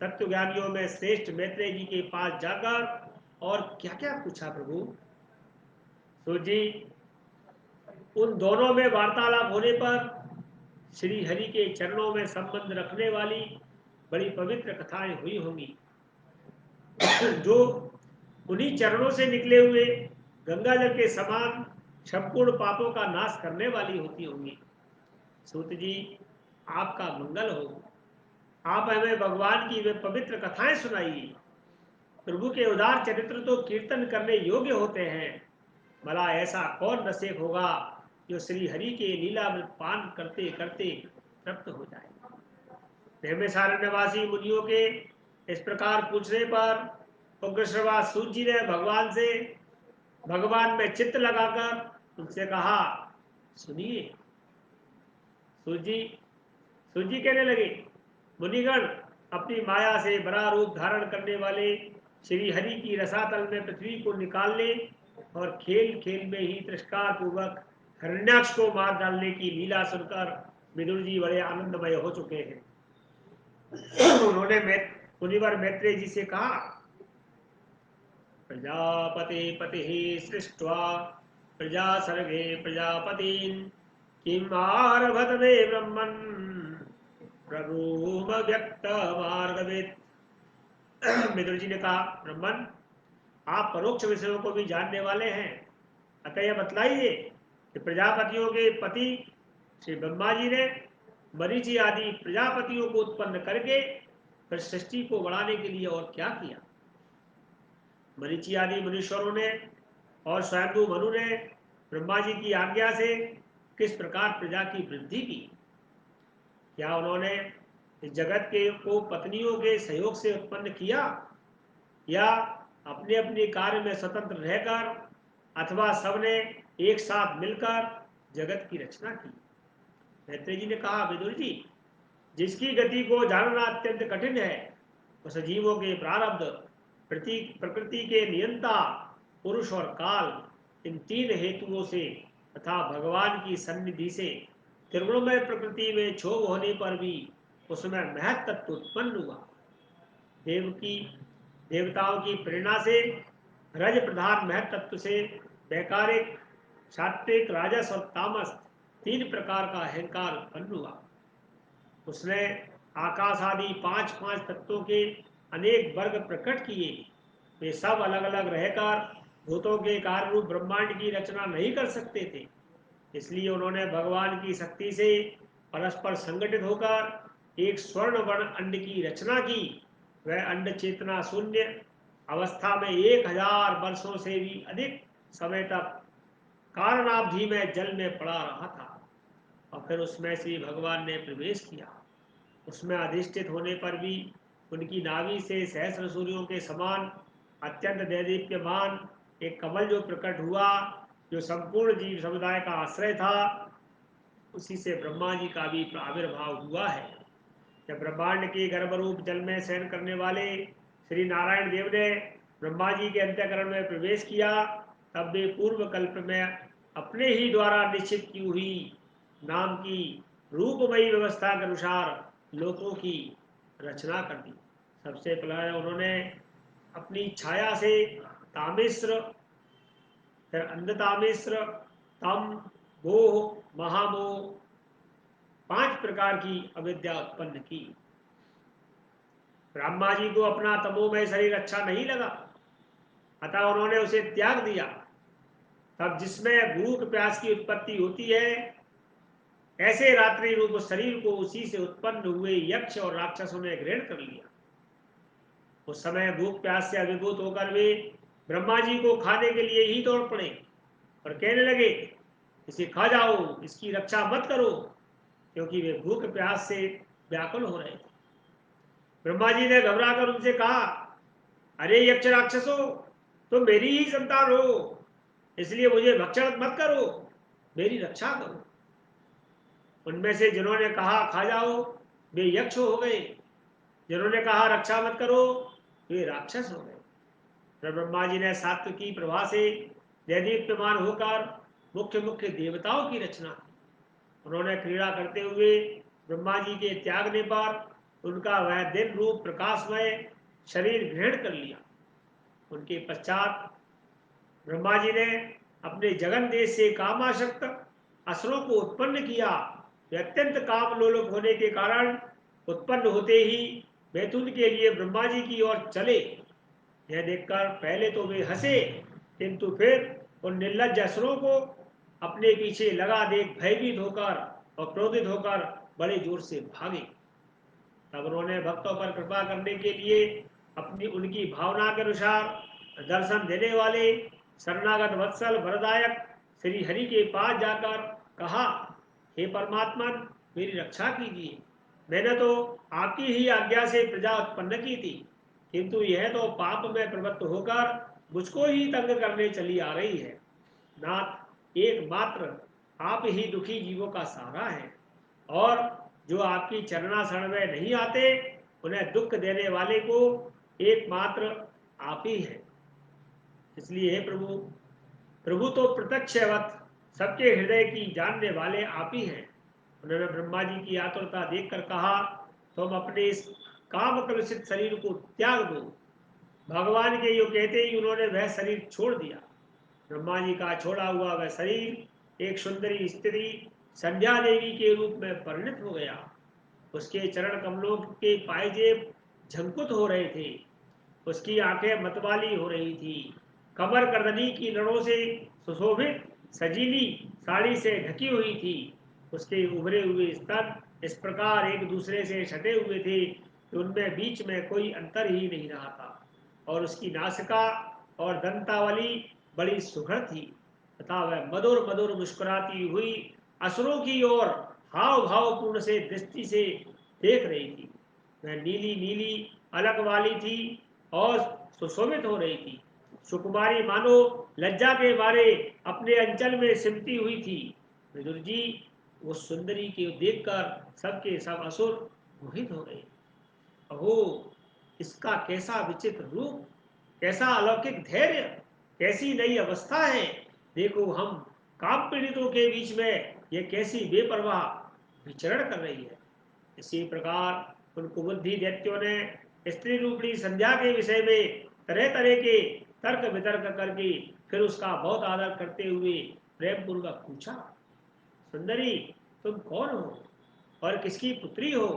तत्वज्ञानियों में श्रेष्ठ मैत्रेय जी के पास जाकर और क्या क्या पूछा प्रभु। सूत जी, उन दोनों में वार्तालाप होने पर श्री हरि के चरणों में संबंध रखने वाली बड़ी पवित्र कथाएं हुई होंगी, जो उन्हीं चरणों से निकले हुए गंगा जल के समान संपूर्ण पापों का नाश करने वाली होती होंगी। सूत जी, आपका मंगल हो। आप हमें भगवान की वे पवित्र कथाएं सुनाइए। प्रभु के उदार चरित्र तो कीर्तन करने योग्य होते हैं, भला ऐसा कौन रसिक होगा जो श्री हरि के लीलामृत पान करते करते तृप्त हो जाए। नैमिषारण्यवासी मुनियों के इस प्रकार पूछने पर उग्रश्रवा सूत जी ने भगवान में चित्त लगाकर उनसे कहा, सुनिए। सूत जी कहने लगे, मुनिगण, अपनी माया से बड़ा रूप धारण करने वाले श्री हरि की रसातल में पृथ्वी को निकाल ले और खेल खेल में ही तिरस्कार पूर्वक हिरण्याक्ष को मार डालने की लीला सुनकर विदुर जी बड़े आनंदमय हो चुके हैं। उन्होंने मुनिवर मैत्रेय जी से कहा, प्रजापति पति सृष्ट्वा प्रजा सर्गे प्रजापतिन किम आरभत वे ब्रह्मन् प्रभुम व्यक्त मार्गविद। विदुर जी ने कहा, ब्रह्मन, आप परोक्ष विषयों को भी जानने वाले हैं, अतः यह बतलाइए कि प्रजापतियों के पति श्री ब्रह्मा जी ने मरीचि आदि प्रजापतियों को उत्पन्न करके फिर सृष्टि को बढ़ाने के लिए और क्या किया। मरीचि आदि मुनीश्वरों ने और स्वयंभू मनु ने ब्रह्मा जी की आज्ञा से किस प्रकार प्रजा की वृद्धि की। क्या उन्होंने इस जगत के को पत्नियों के सहयोग से उत्पन्न किया या अपने अपने कार्य में स्वतंत्र रहकर अथवा सबने एक साथ मिलकर जगत की रचना की। मैत्रेय जी ने कहा, विदुर जी, जिसकी गति को जानना अत्यंत कठिन है, उस जीवों के प्रारब्ध, प्रकृति के नियंता पुरुष और काल, इन तीन हेतुओं से तथा भगवान की सन्निधि से त्रिगुणमय प्रकृति में क्षोभ होने पर भी उसमें महत् तत्व उत्पन्न हुआ। देवताओं की प्रेरणा से रज प्रधान महत् तत्व से वैकारिक, सात्विक, राजस और तामस तीन प्रकार का अहंकार उत्पन्न हुआ। उसने आकाश आदि पांच पांच तत्वों के अनेक वर्ग प्रकट किए। वे सब अलग अलग रहकर भूतों के कार्य रूप ब्रह्मांड की रचना नहीं कर सकते थे, इसलिए उन्होंने भगवान की शक्ति से परस्पर संगठित होकर एक स्वर्ण वर्ण अंड की रचना की। वह अंड चेतना शून्य अवस्था में 1000 वर्षों से भी अधिक समय तक कारणावधि में जल में पड़ा रहा था और फिर उसमें श्री भगवान ने प्रवेश किया। उसमें अधिष्ठित होने पर भी उनकी नाभि से सहस्र सूर्यों के समान अत्यंत दैदीप्यमान एक कमल जो प्रकट हुआ, जो संपूर्ण जीव समुदाय का आश्रय था, उसी से ब्रह्मा जी का भी आविर्भाव हुआ है। जब ब्रह्मांड के गर्भरूप जल में शयन करने वाले श्री नारायण देव ने ब्रह्मा जी के अंतःकरण में प्रवेश किया, तब वे पूर्व कल्प में अपने ही द्वारा निश्चित की हुई नाम की रूपमयी व्यवस्था के अनुसार लोकों की रचना कर दी। सबसे पहले उन्होंने अपनी छाया से तामिश्र, फिर अंधतामिश्र, तम, मोह, महामोह 5 प्रकार की अविद्या उत्पन्न की। ब्रह्मा जी को अपना तमोमय शरीर अच्छा नहीं लगा, अतः उन्होंने उसे त्याग दिया। तब जिसमें भूख प्यास की उत्पत्ति होती है, ऐसे रात्रि रूप शरीर को उसी से उत्पन्न हुए यक्ष और राक्षसों ने ग्रहण कर लिया। उस समय भूख प्यास से अभिभूत होकर वे ब्रह्मा जी को खाने के लिए ही दौड़ पड़े और कहने लगे, इसे खा जाओ, इसकी रक्षा मत करो, क्योंकि वे भूख प्यास से व्याकुल हो रहे थे। ब्रह्मा जी ने घबराकर उनसे कहा, अरे यक्ष राक्षसों, तुम मेरी ही संतान हो, इसलिए मुझे भक्षण मत करो, मेरी रक्षा करो। उनमें से जिन्होंने कहा खा जाओ, वे यक्ष हो गए, जिन्होंने कहा रक्षा मत करो वे राक्षस हो गए। फिर ब्रह्मा जी ने सात्विकी प्रभा से दैदीप्यमान होकर मुख्य मुख्य देवताओं की रचना की। उन्होंने क्रीड़ा करते हुए ब्रह्मा जी के त्यागने पर उनका वह दिन रूप प्रकाशमय शरीर ग्रहण कर लिया। उनके पश्चात ब्रह्मा जी ने अपने जगन देश से कामाशक्त असुरों को उत्पन्न किया। वे अत्यंत काम लोलुप होने के कारण उत्पन्न होते ही मैथुन के लिए ब्रह्मा जी की ओर चले। यह देखकर पहले तो वे हंसे, किंतु फिर उन निर्लज्ज असुरों को अपने पीछे लगा देख भयभीत होकर और क्रोधित होकर बड़े जोर से भागे। तब उन्होंने भक्तों पर कृपा करने के लिए अपनी उनकी भावना के अनुसार दर्शन देने वाले शरणागत वत्सल वरदायक श्री हरि के पास जाकर कहा, हे परमात्मा मेरी रक्षा कीजिए। मैंने तो आपकी ही आज्ञा से प्रजा उत्पन्न की थी, किंतु यह तो पाप में प्रवृत्त होकर मुझको ही तंग करने चली आ रही है। नाथ एकमात्र आप ही दुखी जीवों का सहारा है, और जो आपकी चरणाशरण में नहीं आते उन्हें दुख देने वाले को एकमात्र आप ही है। इसलिए हे प्रभु, प्रभु तो प्रत्यक्षवत सबके हृदय की जानने वाले आप ही हैं। उन्होंने ब्रह्मा जी की आतुरता देखकर कहा, तुम अपने इस काम कलुषित शरीर को त्याग दो। भगवान के यो कहते ही उन्होंने वह शरीर छोड़ दिया। ब्रह्मा जी का छोड़ा हुआ वह शरीर एक सुंदरी स्त्री संध्या देवी के रूप में परिणत हो गया। उसके चरण कमलों के पायजेब झंकुत हो रहे थे, उसकी आंखें मतवाली हो रही थी, कमर गर्दनी की लड़ों से सुशोभित सजीली साड़ी से ढकी हुई थी। उसके उभरे हुए स्तन इस प्रकार एक दूसरे से सटे हुए थे कि उनमें बीच में कोई अंतर ही नहीं रहा था, और उसकी नासिका और दंतावली बड़ी सुघड़ थी तथा वह मधुर मधुर मुस्कुराती हुई असुरों की ओर हाव भाव पूर्ण से दृष्टि से देख रही थी। वह नीली नीली अलग वाली थी और सुशोभित हो रही थी। सुकुमारी मानो लज्जा के मारे अपने अंचल में सिमटी हुई थी। विदुर जी वो सुंदरी के देखकर सबके सब असुर मोहित हो गए। अहो इसका कैसा विचित्र रूप, कैसा अलौकिक धैर्य, कैसी नई अवस्था है। देखो हम काम पीड़ितों के बीच में ये कैसी बेपरवाह विचरण कर रही है। इसी प्रकार उन कुबुद्धि दैत्यों ने स्त्री रूपणी संध्या के विषय में तरह तरह के तर्क वितर्क करके फिर उसका बहुत आदर करते हुए प्रेम पूर्वक पूछा, सुंदरी तुम कौन हो और किसकी पुत्री हो?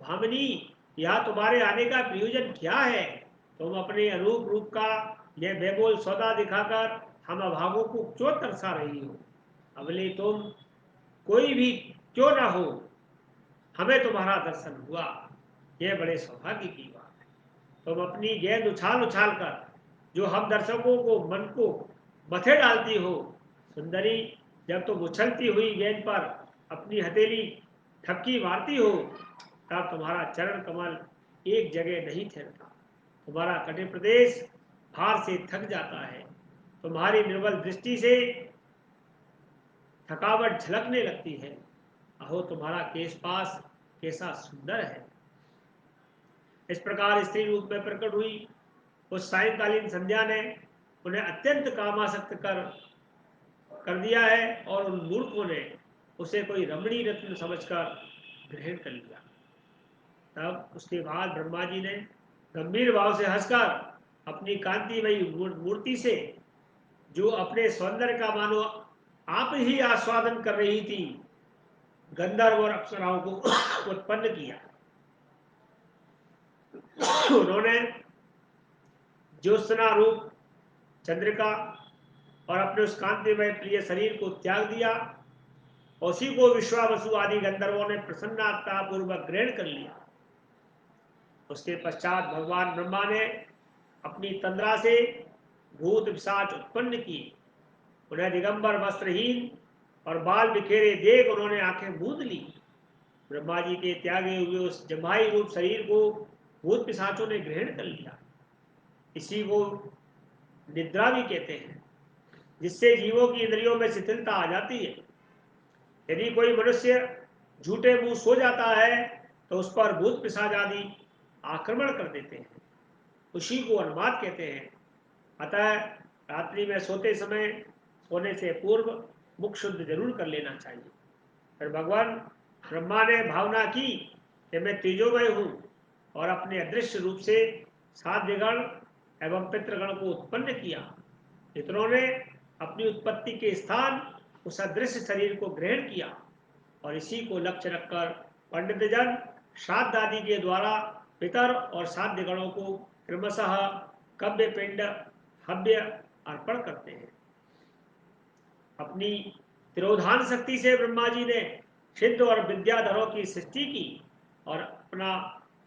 भामिनी यह तुम्हारे आने का प्रयोजन क्या है? तुम अपने अनूप रूप का यह बेबोल सौदा दिखाकर हम अभागों को क्यों तरसा रही हो? अबले तुम कोई भी क्यों ना हो, हमें तुम्हारा दर्शन हुआ, यह बड़े सौभाग्य की बात है। तुम अपनी गेंद उछाल उछाल कर जो हम दर्शकों को मन को मथे डालती हो। सुंदरी जब तुम उछलती हुई गेंद पर अपनी हथेली ठपकी मारती हो तब तुम्हारा चरण कमल एक जगह नहीं ठहरता, तुम्हारा कटे प्रदेश भार से थक जाता है। तुम्हारी निर्बल दृष्टि से थकावट झलकने लगती है। अहो तुम्हारा केशपाश कैसा सुंदर है। इस प्रकार स्त्री रूप में प्रकट हुई उस सायंकालीन संध्या ने उन्हें अत्यंत कामासक्त कर दिया है, और उन मूर्खों ने उसे कोई रमणी रत्न समझकर ग्रहण कर लिया। तब उसके बाद ब्रह्मा जी ने गंभीर भाव से हंसकर अपनी कांतिमयी मूर्ति से, जो अपने सौंदर्य का मानो आप ही आस्वादन कर रही थी, गंधर्व और अप्सराओं को उत्पन्न किया। उन्होंने ज्योत्सना रूप चंद्रिका और अपने उस कांतिमय प्रिय शरीर को त्याग दिया। उसी को विश्वावसु आदि गंधर्वों ने प्रसन्नता पूर्वक ग्रहण कर लिया। उसके पश्चात भगवान ब्रह्मा ने अपनी तंद्रा से भूत पिशाच उत्पन्न किए। उन्हें दिगंबर वस्त्रहीन और बाल बिखेरे देख उन्होंने आंखें मूंद ली। ब्रह्मा जी के त्यागे हुए उस जम्भाई रूप शरीर को भूत पिशाचों ने ग्रहण कर लिया। इसी को निद्रा भी कहते हैं, जिससे जीवों की इंद्रियों में शिथिलता आ जाती है। यदि कोई मनुष्य झूठे मुंह सो जाता है तो उस पर भूत पिशाच आदि आक्रमण कर देते हैं, उसी को उन्माद कहते हैं। अतः रात्रि में सोते समय सोने से पूर्व मुख शुद्ध जरूर कर लेना चाहिए। फिर भगवान ब्रह्मा ने भावना की कि मैं तेजोमय हूँ और अपने अदृश्य रूप से साध्यगण एवं पितृगण को उत्पन्न किया। पितरों ने अपनी उत्पत्ति के स्थान उस अदृश्य शरीर को ग्रहण किया और इसी को लक्ष्य रखकर पंडित जन श्राद्ध आदि के द्वारा पितर और साध्य गणों को क्रमशः कव्य पिंड हव्य अर्पण करते हैं। अपनी तिरोधान शक्ति से ब्रह्मा जी ने सिद्ध और विद्याधरों की सृष्टि की और अपना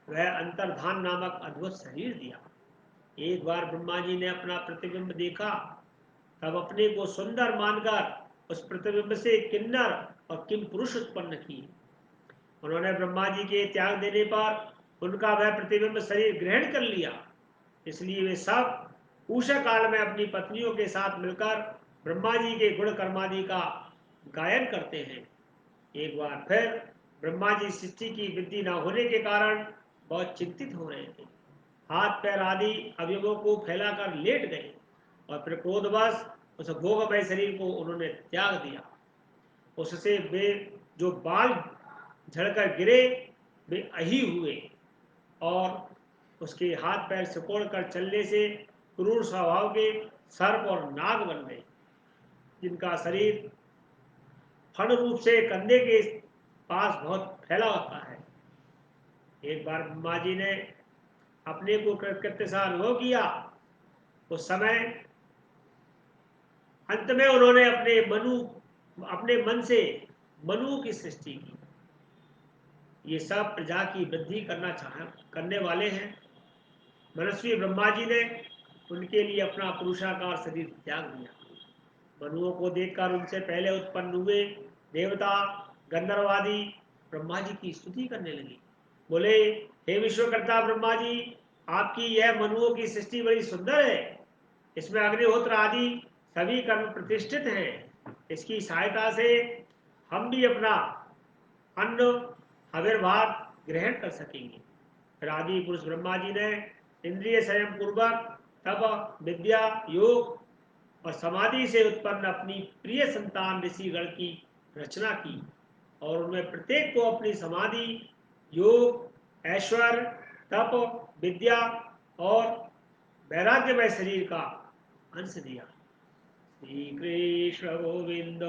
वह अंतर्धान नामक अद्भुत शरीर दिया। एक बार ब्रह्मा जी ने अपना प्रतिबिंब देखा, तब अपने को सुंदर मानकर उस प्रतिबिंब से किन्नर और किम पुरुष उत्पन्न किए। उन्होंने ब्रह्मा जी के त्याग देने पर उनका वह प्रतिबिंब शरीर ग्रहण कर लिया, इसलिए वे सब उषा काल में अपनी पत्नियों के साथ मिलकर ब्रह्मा जी के गुण कर्मादि का गायन करते हैं। एक बार फिर ब्रह्मा जी सृष्टि की वृद्धि न होने के कारण बहुत चिंतित हो रहे थे। हाथ पैर आदि अवयवों को फैलाकर लेट गए और फिर क्रोधवश उस भोगमय शरीर को उन्होंने त्याग दिया। उससे वे जो बाल झड़कर गिरे वे अही हुए और उसके हाथ पैर सिकोड़ कर चलने से क्रूर स्वभाव के सर्प और नाग बन गए, जिनका शरीर फण रूप से कंधे के पास बहुत फैला होता है। एक बार ब्रह्मा जी ने अपने को कृत्य सा अनुभव किया। उस समय अंत में उन्होंने अपने मन से मनु की सृष्टि की। ये सब प्रजा की वृद्धि करने वाले हैं। मनस्वी ब्रह्मा जी ने उनके लिए अपना पुरुषाकार शरीर त्याग दिया। मनुओं को देखकर उनसे पहले उत्पन्न हुए देवता गंधर्वादी ब्रह्मा जी की स्तुति करने लगी। बोले, हे विश्वकर्ता ब्रह्मा जी, आपकी यह मनुओं की सृष्टि बड़ी सुंदर है। इसमें अग्निहोत्र आदि सभी कर्म प्रतिष्ठित हैं। इसकी सहायता से हम भी अपना अन्न आविर्भाव ग्रहण कर सकेंगे। फिर आदि पुरुष ब्रह्मा जी ने इंद्रिय संयम पूर्वक तप विद्या योग और समाधि से उत्पन्न अपनी प्रिय संतान ऋषिगण की रचना की और उनमें प्रत्येक को अपनी समाधि योग ऐश्वर्य तप विद्या और वैराग्यमय शरीर का अंश दिया। श्री कृष्ण गोविंद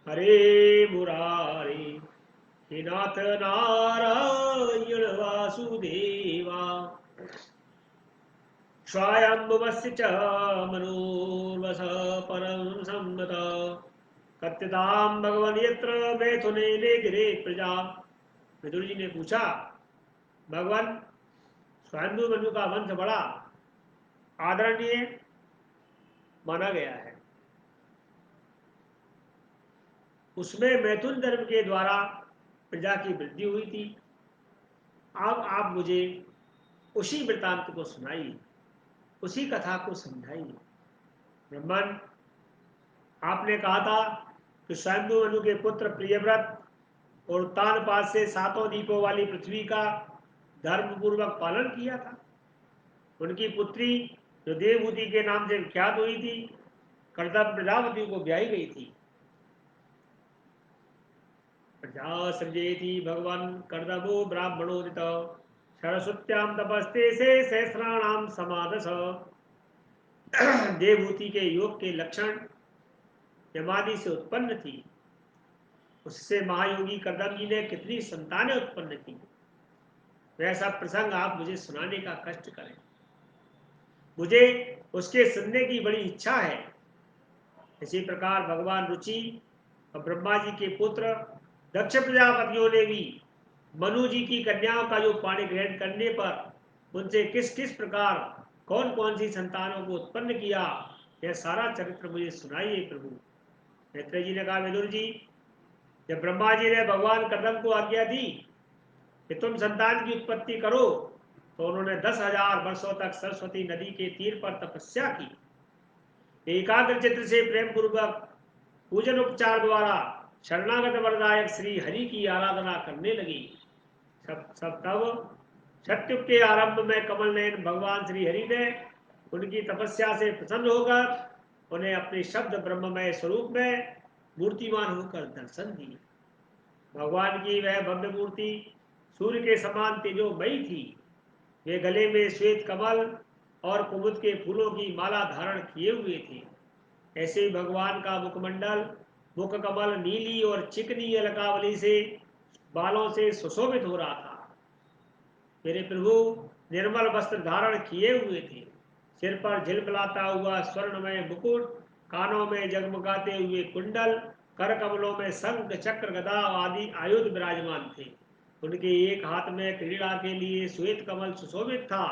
हरे मुरारी हे नाथ नारायण वासुदेवा स्वयंभुवस्य च मनोर्वस परम सम्मत कथ्यताम भगवन यत्र मैथुने गिरे प्रजा। विदुर जी ने पूछा, भगवान स्वयंभु मनु का वंश बड़ा आदरणीय माना गया है, उसमें मैथुन धर्म के द्वारा प्रजा की वृद्धि हुई थी। अब आप मुझे उसी वृतांत को सुनाइए, उसी कथा को समझाइए। ब्रह्मन, आपने कहा था कि स्वयंभु मनु के पुत्र प्रियव्रत और उत्तानपाद से 7 दीपों वाली पृथ्वी का धर्म पूर्वक पालन किया था। उनकी पुत्री जो देवभूति के नाम से विख्यात हुई थी, कर्दम प्रजापति को ब्याही गई थी। प्रजा सृजेति भगवान कर्दमो ब्राह्मणोदित सरस्वत्याम तपस्ते से सहस्राणाम समादस। देवभूति के योग के लक्षण यमादि से उत्पन्न थी। उससे महायोगी कर्दम जी ने कितनी संतानें उत्पन्न की, वैसा प्रसंग आप मुझे सुनाने का कष्ट करें। मुझे उसके सुनने की बड़ी इच्छा है। इसी प्रकार भगवान रुचि और ब्रह्मा जी के पुत्र दक्ष प्रजापतियों ने भी मनु जी की कन्याओं का जो पाणी ग्रहण करने पर उनसे किस किस प्रकार कौन कौन सी संतानों को उत्पन्न किया, यह सारा चरित्र मुझे सुनाइए प्रभु। मैत्रेय जी ने कहा, विदुर जी, जब ब्रह्मा जी ने भगवान कर्दम को आज्ञा दी कि तुम संतान की उत्पत्ति करो, तो उन्होंने 10,000 वर्षों तक सरस्वती नदी के तीर पर तपस्या की। एकाग्र चित्र से प्रेम पूर्वक पूजन उपचार द्वारा शरणागत वरदायक श्री हरि की आराधना करने लगी। सब तब सत्युग के आरंभ में कमल नयन भगवान श्री हरि ने उनकी तपस्या से प्रसन्न होकर उन्हें अपने शब्द ब्रह्ममय स्वरूप में मूर्तिमान होकर दर्शन दिए। भगवान की वह भव्य मूर्ति सूर्य के समान तेजोमयी थी। वे गले में श्वेत कमल और कुमुद के फूलों की माला धारण किए हुए थे। ऐसे भगवान का मुखमंडल मुख कमल नीली और चिकनी अलकावली से बालों से सुशोभित हो रहा था। मेरे प्रभु निर्मल वस्त्र धारण किए हुए थे। सिर पर झिलमिलाता हुआ स्वर्णमय मुकुट, कानों में जगमगाते हुए कुंडल, कर कमलों में शंख चक्र गदा आदि आयुध विराजमान थे। उनके एक हाथ में क्रीड़ा के लिए श्वेत कमल सुशोभित था।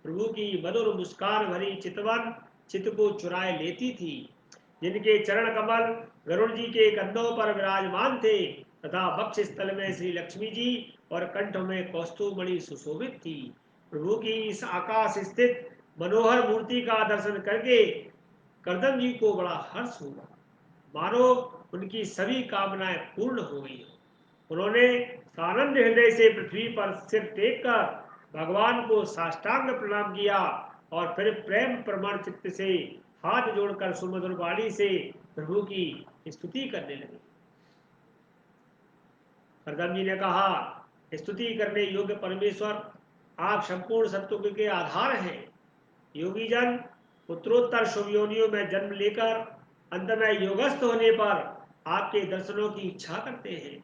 प्रभु की मधुर मुस्कान भरी चितवन चित्त को चुराए लेती थी। जिनके चरण कमल गरुड़ जी के कंधों पर विराजमान थे तथा वक्ष स्थल में श्री लक्ष्मी जी और कंठ में कौस्तुभमणि सुशोभित थी। प्रभु की इस आकाश स्थित मनोहर मूर्ति का दर्शन करके करदम जी को बड़ा हर्ष हुआ, मानो उनकी सभी कामनाएं पूर्ण हो गई। उन्होंने आनंद हृदय से पृथ्वी पर सिर टेक कर भगवान को साष्टांग प्रणाम किया और फिर प्रेम प्रमाण चित्त से हाथ जोड़कर सुमधुर वाणी से प्रभु की स्तुति करने लगे। करदम जी ने कहा, स्तुति करने योग्य परमेश्वर, आप संपूर्ण सत्युग के आधार हैं। योगी जन उत्तरोत्तर शुभ योनियों में जन्म लेकर अंत में योगस्थ होने पर आपके दर्शनों की इच्छा करते हैं।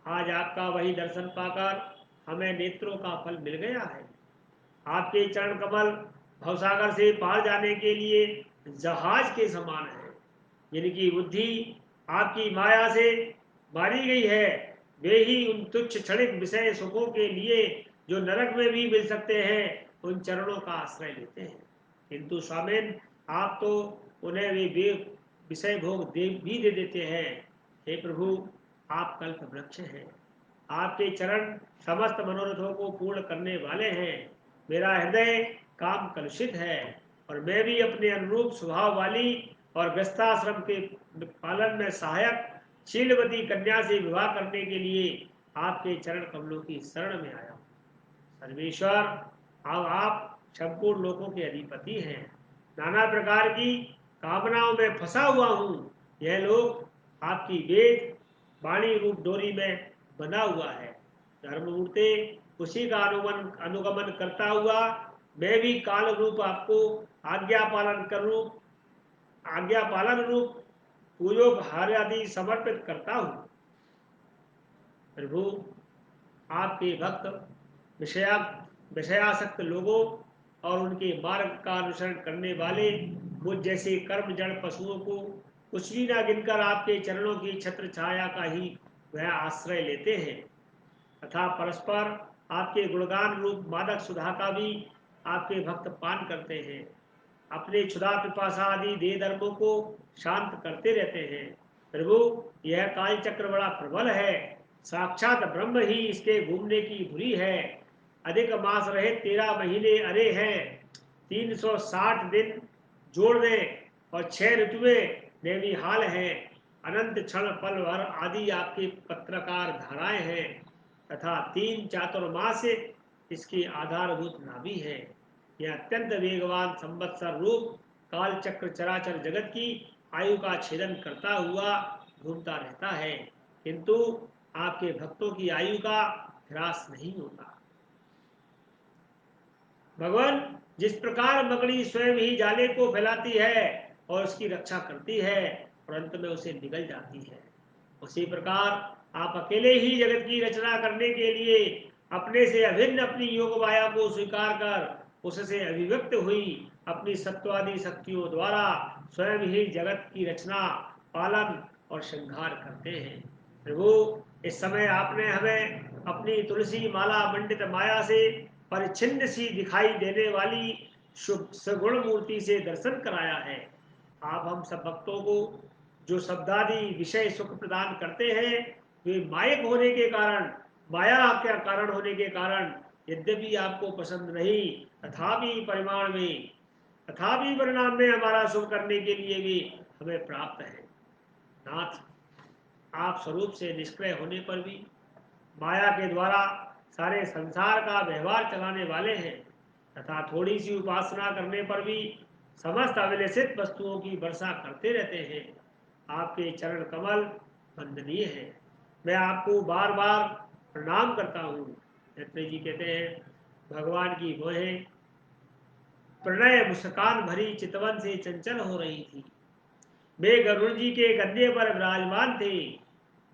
आज आपका वही दर्शन पाकर हमें नेत्रों का फल मिल गया है। आपके चरण कमल भवसागर से पार जाने के लिए जहाज के समान है। जिनकी बुद्धि आपकी माया से मारी गई है, वे ही उन तुच्छ क्षणिक विषय सुखों के लिए जो नरक में भी मिल सकते हैं उन चरणों का आश्रय लेते हैं। किंतु स्वामिन, आप तो उन्हें वे विषय भोग भी दे देते हैं। हे प्रभु, आप कल्प वृक्ष हैं। आपके चरण समस्त मनोरथों को पूर्ण करने वाले हैं। मेरा हृदय काम कलुषित है और मैं भी अपने अनुरूप स्वभाव वाली और गृहस्थाश्रम के पालन में सहायक शीलवती कन्या से विवाह करने के लिए आपके चरण कमलों की शरण में आया। सर्वेश्वर, अब आप संपूर्ण लोकों के अधिपति हैं। नाना प्रकार की कामनाओं में फंसा हुआ हूँ। यह लोक आपकी वेद वाणी रूप डोरी में बना हुआ है। धर्ममूर्ते, उसी का अनुगमन करता हुआ मैं भी काल रूप आपको आज्ञा पालन रूप पूजोपहार आदि समर्पित करता हूँ। प्रभु, आपके भक्त विषयासक्त लोगों और उनके मार्ग का अनुसरण करने वाले मुझ जैसे कर्म जड़ पशुओं को कुछ भी न गिनकर आपके चरणों की छत्र छाया का ही वह आश्रय लेते हैं तथा परस्पर आपके गुणगान रूप मादक सुधा का भी आपके भक्त पान करते हैं। अपने क्षुधा पिपासा आदि देह धर्मों को शांत करते रहते हैं। प्रभु, यह काल चक्र बड़ा प्रबल है। साक्षात ब्रह्म ही इसके घूमने की धुरी है। अधिक मास रहे 13 महीने अरे हैं, 360 दिन जोड़ दें और 6 ऋतुएं नैमिहाल हैं। अनंत क्षण पल भर आदि आपके पत्रकार धाराएं हैं तथा 3 चातुर्मास इसकी आधारभूत नाभि है। यह अत्यंत वेगवान संवत्सर रूप काल चक्र चराचर जगत की आयु का छेदन करता हुआ घूमता रहता है, किंतु आपके भक्तों की आयु का ह्रास नहीं होता। भगवान, जिस प्रकार मकड़ी स्वयं ही जाले को फैलाती है और उसकी रक्षा करती है और अंत में उसे निगल जाती है, उसी प्रकार आप अकेले ही जगत की रचना करने के लिए अपने से अभिन्न अपनी योग माया को स्वीकार कर उससे अभिव्यक्त हुई अपनी सत्वादि शक्तियों द्वारा स्वयं ही जगत की रचना, पालन और संहार करते हैं। प्रभु, इस समय आपने हमें अपनी तुलसी माला मंडित माया से परिच्छिन्न सी दिखाई देने वाली शुभ सगुण मूर्ति से दर्शन कराया है। आप हम सब भक्तों को जो शब्दादि विषय सुख प्रदान करते हैं, वे मायक होने के कारण, माया का कारण होने के कारण यद्यपि आपको पसंद नहीं, तथापि परिणाम में हमारा शुभ करने के लिए भी हमें प्राप्त है। नाथ, आप स्वरूप से निष्क्रिय होने पर भी माया के द्वारा सारे संसार का व्यवहार चलाने वाले हैं तथा थोड़ी सी उपासना करने पर भी समस्त अविलसित वस्तुओं की वर्षा करते रहते हैं। आपके चरण कमल वंदनीय है, मैं आपको बार बार प्रणाम करता हूँ। मैत्रेय जी कहते हैं, भगवान की मोहे प्रणय मुस्कान भरी चितवन से चंचल हो रही थी। वे गरुड़ जी के गद्दे पर विराजमान थे।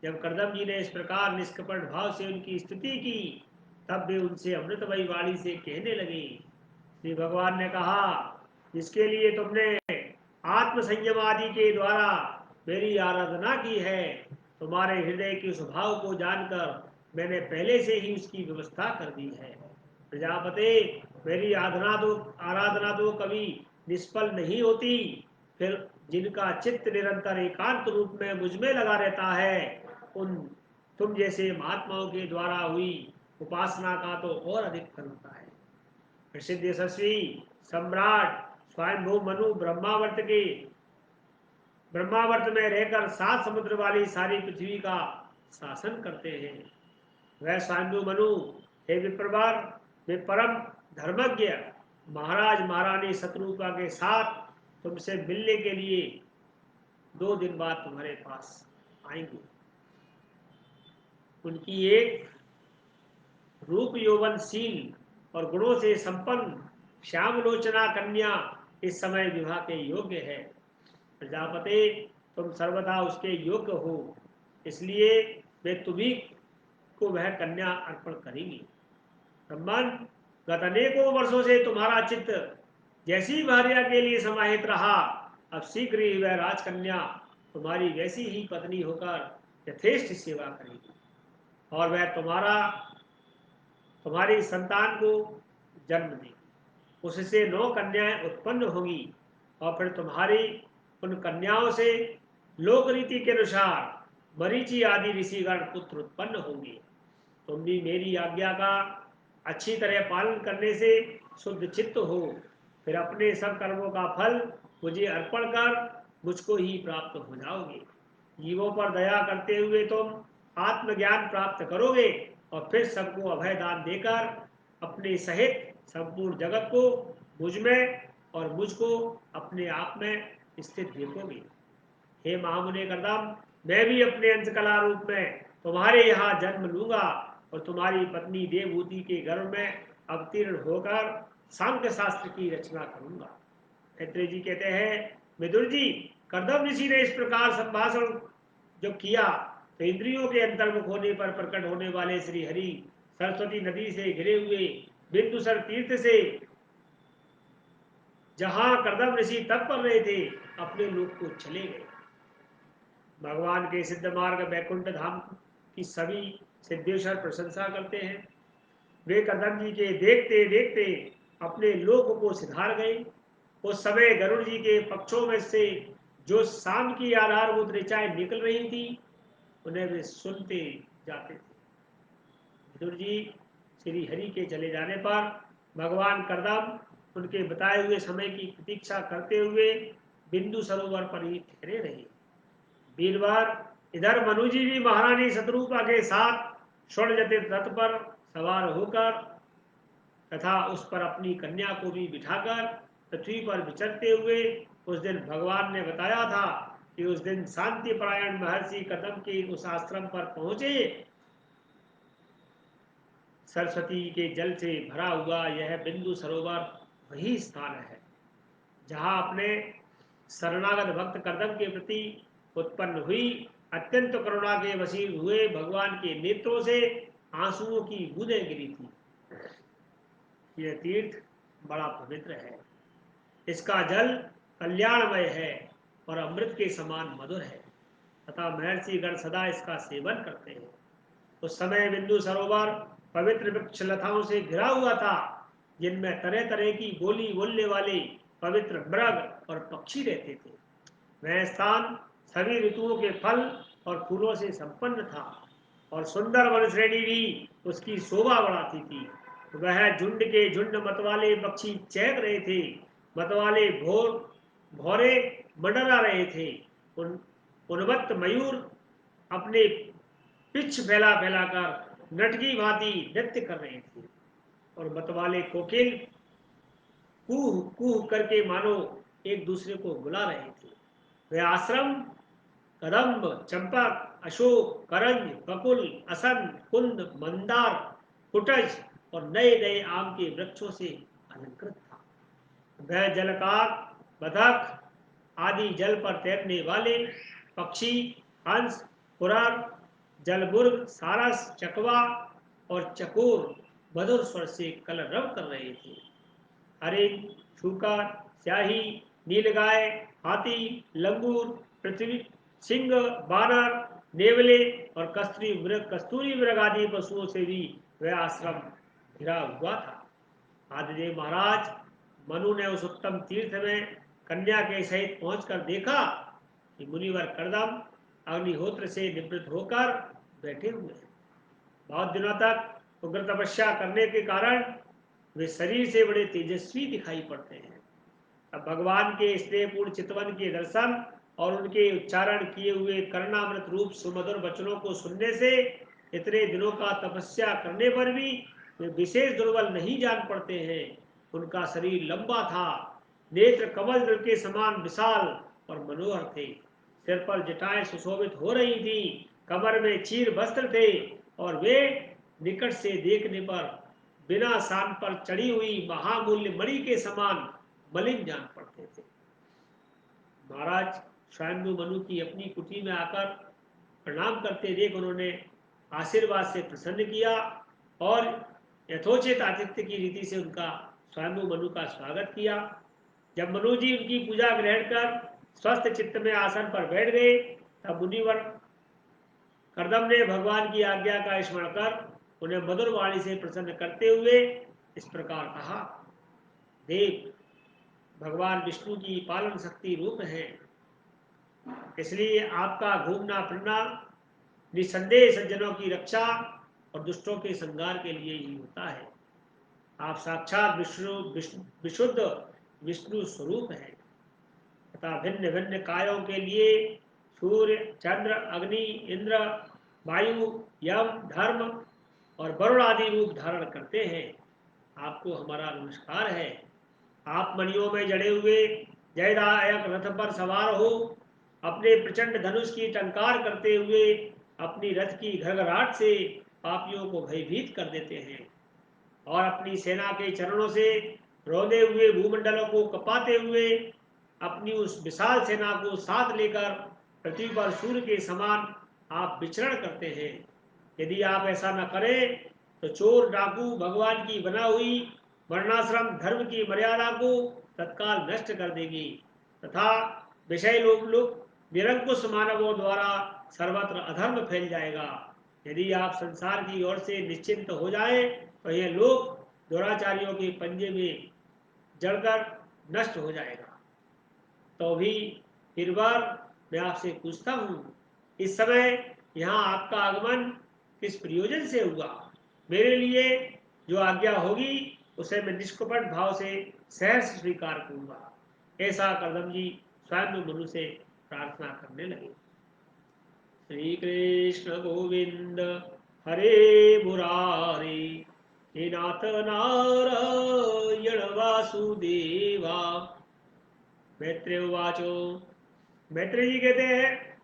जब कर्दम जी ने इस प्रकार निष्कपट भाव से उनकी स्तुति की, तब वे उनसे अमृतमयी वाणी से कहने लगे। श्री भगवान ने कहा, जिसके लिए तुमने आत्म संयम आदि के द्वारा मेरी आराधना की है, तुम्हारे हृदय के स्वभाव को जानकर मैंने पहले से ही उसकी व्यवस्था कर दी है। प्रजापति, मेरी आराधना तो कभी निष्फल नहीं होती। फिर जिनका चित्त निरंतर एकांत रूप में मुझ में लगा रहता है, उन तुम जैसे महात्माओं के द्वारा हुई उपासना का तो और अधिक फल होता है। प्रसिद्ध यशस्वी सम्राट स्वयंभू मनु ब्रह्मावर्त में रहकर 7 समुद्र वाली सारी पृथ्वी का शासन करते हैं। वह स्वयंभू मनु, हे विप्रवर, वे परम धर्मज्ञ महाराज महारानी शत्रुपा के साथ तुमसे मिलने के लिए 2 दिन बाद तुम्हारे पास आएंगे। उनकी एक रूप यौवनशील और गुणों से संपन्न श्यामलोचना कन्या इस समय विवाह के योग्य है। प्रजापति, तुम सर्वदा उसके योग्य हो, इसलिए वे तुम्ही को वह कन्या अर्पण करेंगी। ब्रह्मन, गत अनेकों वर्षों से तुम्हारा चित्त जैसी भार्या के लिए समाहित रहा, अब शीघ्र ही वह राजकन्या तुम्हारी वैसी ही पत्नी होकर यथेष्ट सेवा करेगी और वह तुम्हारी संतान को जन्म देगी। उससे 9 कन्याएं उत्पन्न होंगी और फिर तुम्हारी उन कन्याओं से लोक रीति के अनुसार मरीचि आदि ऋषिगण पुत्र उत्पन्न होंगे। तुम भी मेरी आज्ञा का अच्छी तरह पालन करने से शुद्ध चित्त हो, फिर अपने सब कर्मों का फल मुझे अर्पण कर मुझको ही प्राप्त हो जाओगे। जीवों पर दया करते हुए तुम आत्मज्ञान प्राप्त करोगे और फिर सबको अभय दान देकर अपने सहित संपूर्ण जगत को मुझ में और मुझको अपने आप में स्थित देखोगे। हे महामुने कर्दम, मैं भी अपने अंशकला रूप में तुम्हारे यहाँ जन्म लूंगा और तुम्हारी पत्नी देवभूति के गर्भ में अवतीर्ण होकर सांख्य शास्त्र की रचना करूंगा। मैत्रेय जी कहते हैं, विदुर जी, कर्दम ऋषि ने इस प्रकार संभाषण जो किया तो इंद्रियों के अंतर्मुख होने पर प्रकट होने वाले श्री हरि सरस्वती नदी से घिरे हुए बिंदुसर तीर्थ से जहां कर्दम ऋषि तप कर रहे थे, अपने लोक को चले गए। भगवान के सिद्ध मार्ग वैकुंठ धाम की सभी सिद्धेश्वर प्रशंसा करते हैं। वे कर्दम जी के देखते देखते अपने लोक को सिधार गए। उस समय गरुड़ जी के पक्षों में से जो शाम की आधारभूत ऋचाएं निकल रही थी, उन्हें वे सुनते जाते थे। विदुर जी, श्री हरि के चले जाने पर भगवान कर्दम उनके बताए हुए समय की प्रतीक्षा करते हुए बिंदु सरोवर पर ही ठहरे रहे। वीरवार इधर मनु जी भी महारानी शत्रुपा के साथ स्वर्णजटित रथ पर सवार होकर तथा उस पर अपनी कन्या को भी बिठाकर पृथ्वी पर विचरते हुए उस दिन भगवान ने बताया था कि उस दिन शांति परायण महर्षि कर्दम के उस आश्रम पर पहुंचे। सरस्वती के जल से भरा हुआ यह बिंदु सरोवर वही स्थान है जहां अपने शरणागत भक्त कर्दम के प्रति उत्पन्न हुई अत्यंत करुणा के वशील हुए भगवान के नेत्रों से आंसुओं की बूंदें गिरी थी। यह तीर्थ बड़ा पवित्र है, इसका जल कल्याणमय है और अमृत के समान मधुर है तथा महर्षि गण सदा इसका सेवन करते हैं। उस समय बिंदु सरोवर पवित्र वृक्ष लताओं से घिरा हुआ था, जिनमें तरह तरह की बोली बोलने वाले पवित्र मृग और पक्षी रहते थे। वह स्थान सभी ऋतुओं के फल और फूलों से संपन्न था और सुंदर वन श्रेणी भी उसकी शोभा बढ़ाती थी। वह झुंड के झुंड मतवाले पक्षी चहक रहे थे, मतवाले भौरे मंडरा रहे थे। उन्मत्त मयूर अपने पिछ फैला फैलाकर नट की भांति नृत्य कर रहे थे और मतवाले कोकिल कूह कूह करके मानो एक दूसरे को बुला रहे थे। वे आश्रम कदम्ब, चंपक, अशोक, करंज, बकुल, असन, कुंद, मंदार, कुटज और नए नए आम के वृक्षों से अलंकृत था। वह जलकाक, बतख आदि जल पर तैरने वाले पक्षी, हंस, कुरर, जलमुर्ग, सारस, चकवा और चकोर मधुर स्वर से कलरव कर रहे थे। हरिण, शूकर, स्याही, नीलगाय, हाथी, लंगूर, पृथ्वी सिंह, बानर, नेवले और कस्तूरी मृग आदि पशुओं से भी वह आश्रम घिरा हुआ था। आदिदेव महाराज मनु ने उस उत्तम तीर्थ में कन्या के सहित पहुंचकर देखा कि मुनिवर कर्दम अग्निहोत्र से निवृत्त होकर बैठे हुए हैं। बहुत दिनों तक उग्र तपस्या करने के कारण वे शरीर से बड़े तेजस्वी दिखाई पड़ते हैं। अब भगवान के स्नेहपूर्ण चितवन के दर्शन और उनके उच्चारण किए हुए कर्णामृत रूप सुमधुर वचनों को सुनने से इतने दिनों का तपस्या करने पर भी वे विशेष दुर्बल नहीं जान पड़ते हैं। उनका शरीर लंबा था, नेत्र कमल दल के समान विशाल और मनोहर थे, सिर पर जटाएं सुशोभित हो रही थी, कमर में चीर वस्त्र थे और वे निकट से देखने पर बिना शान पर चढ़ी हुई महामूल्य मणि के समान मलिन जान पड़ते थे। महाराज स्वयंभू मनु की अपनी कुटी में आकर प्रणाम करते देख उन्होंने आशीर्वाद से प्रसन्न किया और यथोचित आतिथ्य की रीति से उनका स्वयंभू मनु का स्वागत किया। जब मनु जी उनकी पूजा ग्रहण कर स्वस्थ चित्त में आसन पर बैठ गए तब मुनिवर कर्दम ने भगवान की आज्ञा का स्मरण कर उन्हें मधुर वाणी से प्रसन्न करते हुए इस प्रकार कहा, देव भगवान विष्णु की पालन शक्ति रूप है, इसलिए आपका घूमना फिरना निसंदेह सज्जनों की रक्षा और दुष्टों के संहार के लिए ही होता है। आप साक्षात विशुद्ध विष्णु स्वरूप हैं तथा भिन्न भिन्न कार्यों के लिए सूर्य, चंद्र, अग्नि, इंद्र, वायु, यम, धर्म और वरुण आदि रूप धारण करते हैं। आपको हमारा नमस्कार है। आप मणियों में जड़े हुए जयदायक रथ पर सवार हो अपने प्रचंड धनुष की टंकार करते हुए अपनी रथ की घड़घड़ाहट से पापियों को भयभीत कर देते हैं और अपनी सेना के चरणों से रौंदे हुए भूमंडलों को कपाते हुए अपनी उस विशाल सेना को साथ लेकर पृथ्वी पर सूर्य के समान आप विचरण करते हैं। यदि आप ऐसा न करें तो चोर डाकू भगवान की बना हुई वर्णाश्रम धर्म की मर्यादा को तत्काल नष्ट कर देगी तथा विषय लोक निरंकुश मानवों द्वारा सर्वत्र अधर्म फैल जाएगा। यदि आप संसार की ओर से निश्चिंत हो जाए तो यह लोक दुराचारियों के पंजे में जड़कर नष्ट हो जाएगा। तो भी फिर बार मैं आपसे पूछता हूँ, इस समय यहाँ आपका आगमन किस प्रयोजन से हुआ? मेरे लिए जो आज्ञा होगी उसे मैं निष्कपट भाव से सहर्ष स्वीकार करूंगा। ऐसा कर्दम जी स्वयं मनु से प्रार्थना करने लगे। श्री कृष्ण गोविंद हरे मुरारे हे नाथ नारायण वासुदेवा। मैत्रेय उवाचो, मैत्रेय जी कहते हैं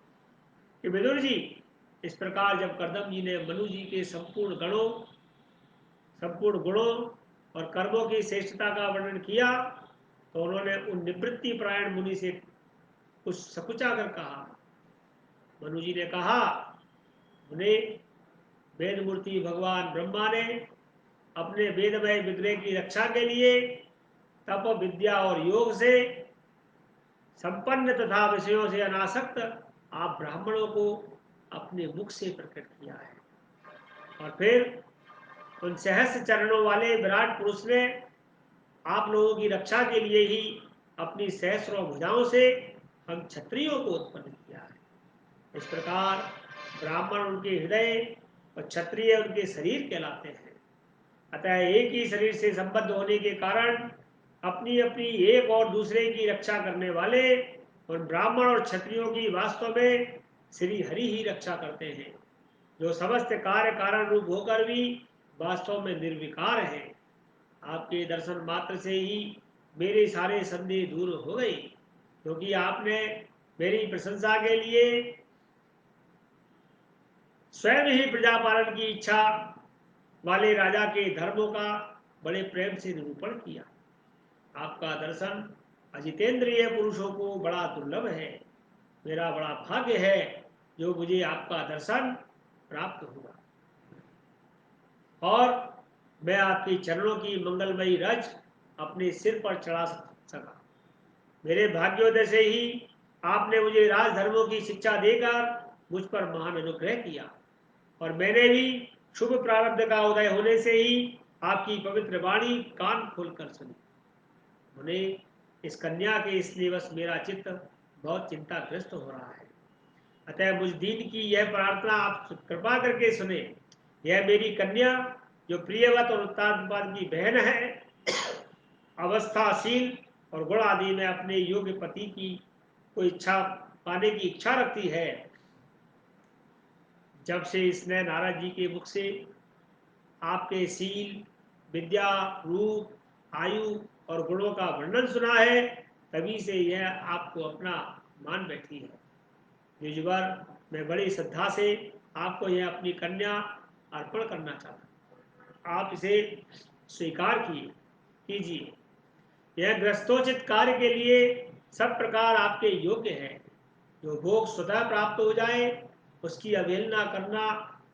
कि विदुर जी, इस प्रकार जब कर्दम जी ने मनु जी के संपूर्ण गुणों और कर्मों की श्रेष्ठता का वर्णन किया तो उन्होंने उन निवृत्ति परायण मुनि से कुछ सकुचा कर कहा। मनु जी ने कहा, उन्हें वेद मूर्ति भगवान ब्रह्मा ने अपने वेदमय विग्रह की रक्षा के लिए तप विद्या और योग से संपन्न तथा विषयों से अनासक्त आप ब्राह्मणों को अपने मुख से प्रकट किया है और फिर उन सहस्त्र चरणों वाले विराट पुरुष ने आप लोगों की रक्षा के लिए ही अपनी सहस्रों भुजाओं से हम क्षत्रियों को उत्पन्न किया है। इस प्रकार ब्राह्मण उनके हृदय और क्षत्रिय उनके शरीर कहलाते हैं। अतः एक ही शरीर से संबद्ध होने के कारण अपनी अपनी एक और दूसरे की रक्षा करने वाले उन ब्राह्मण और क्षत्रियों की वास्तव में श्री हरि ही रक्षा करते हैं। जो समस्त कार्य कारण रूप होकर भी वास्तव में निर्विकार है। आपके दर्शन मात्र से ही मेरे सारे संदेह दूर हो गए, क्योंकि आपने मेरी प्रशंसा के लिए स्वयं ही प्रजा पालन की इच्छा वाले राजा के धर्मों का बड़े प्रेम से निरूपण किया। आपका दर्शन अजितेंद्रिय पुरुषों को बड़ा दुर्लभ है। मेरा बड़ा भाग्य है जो मुझे आपका दर्शन प्राप्त हुआ और मैं आपके चरणों की मंगलमयी रज अपने सिर पर चढ़ा सका। मेरे भाग्योदय से ही आपने मुझे राजधर्मों की शिक्षा देकर मुझ पर महान अनुग्रह किया और मैंने भी शुभ प्रारब्ध का उदय होने से ही आपकी पवित्र वाणी कान खोलकर सुनी। उन्हें इस कन्या के इसलिए बस मेरा चित्त बहुत चिंताग्रस्त हो रहा है। अतः मुझ दीन की यह प्रार्थना आप कृपा करके सुने। यह मेरी कन्या जो प्रियवत और उत्तानपाद की बहन है, अवस्थाशील और गुण आदि में अपने योग्य पति की को इच्छा पाने की इच्छा रखती है। जब से इसने नारद जी के मुख से आपके शील, विद्या, रूप, आयु और गुणों का वर्णन सुना है, तभी से यह आपको अपना मान बैठी है। निजवर मैं बड़ी श्रद्धा से आपको यह अपनी कन्या अर्पण करना चाहता हूँ। आप इसे स्वीकार कीजिए। यह ग्रस्तोचित कार्य के लिए सब प्रकार आपके योग्य है। जो भोग स्वतः प्राप्त हो जाए उसकी अवहेलना करना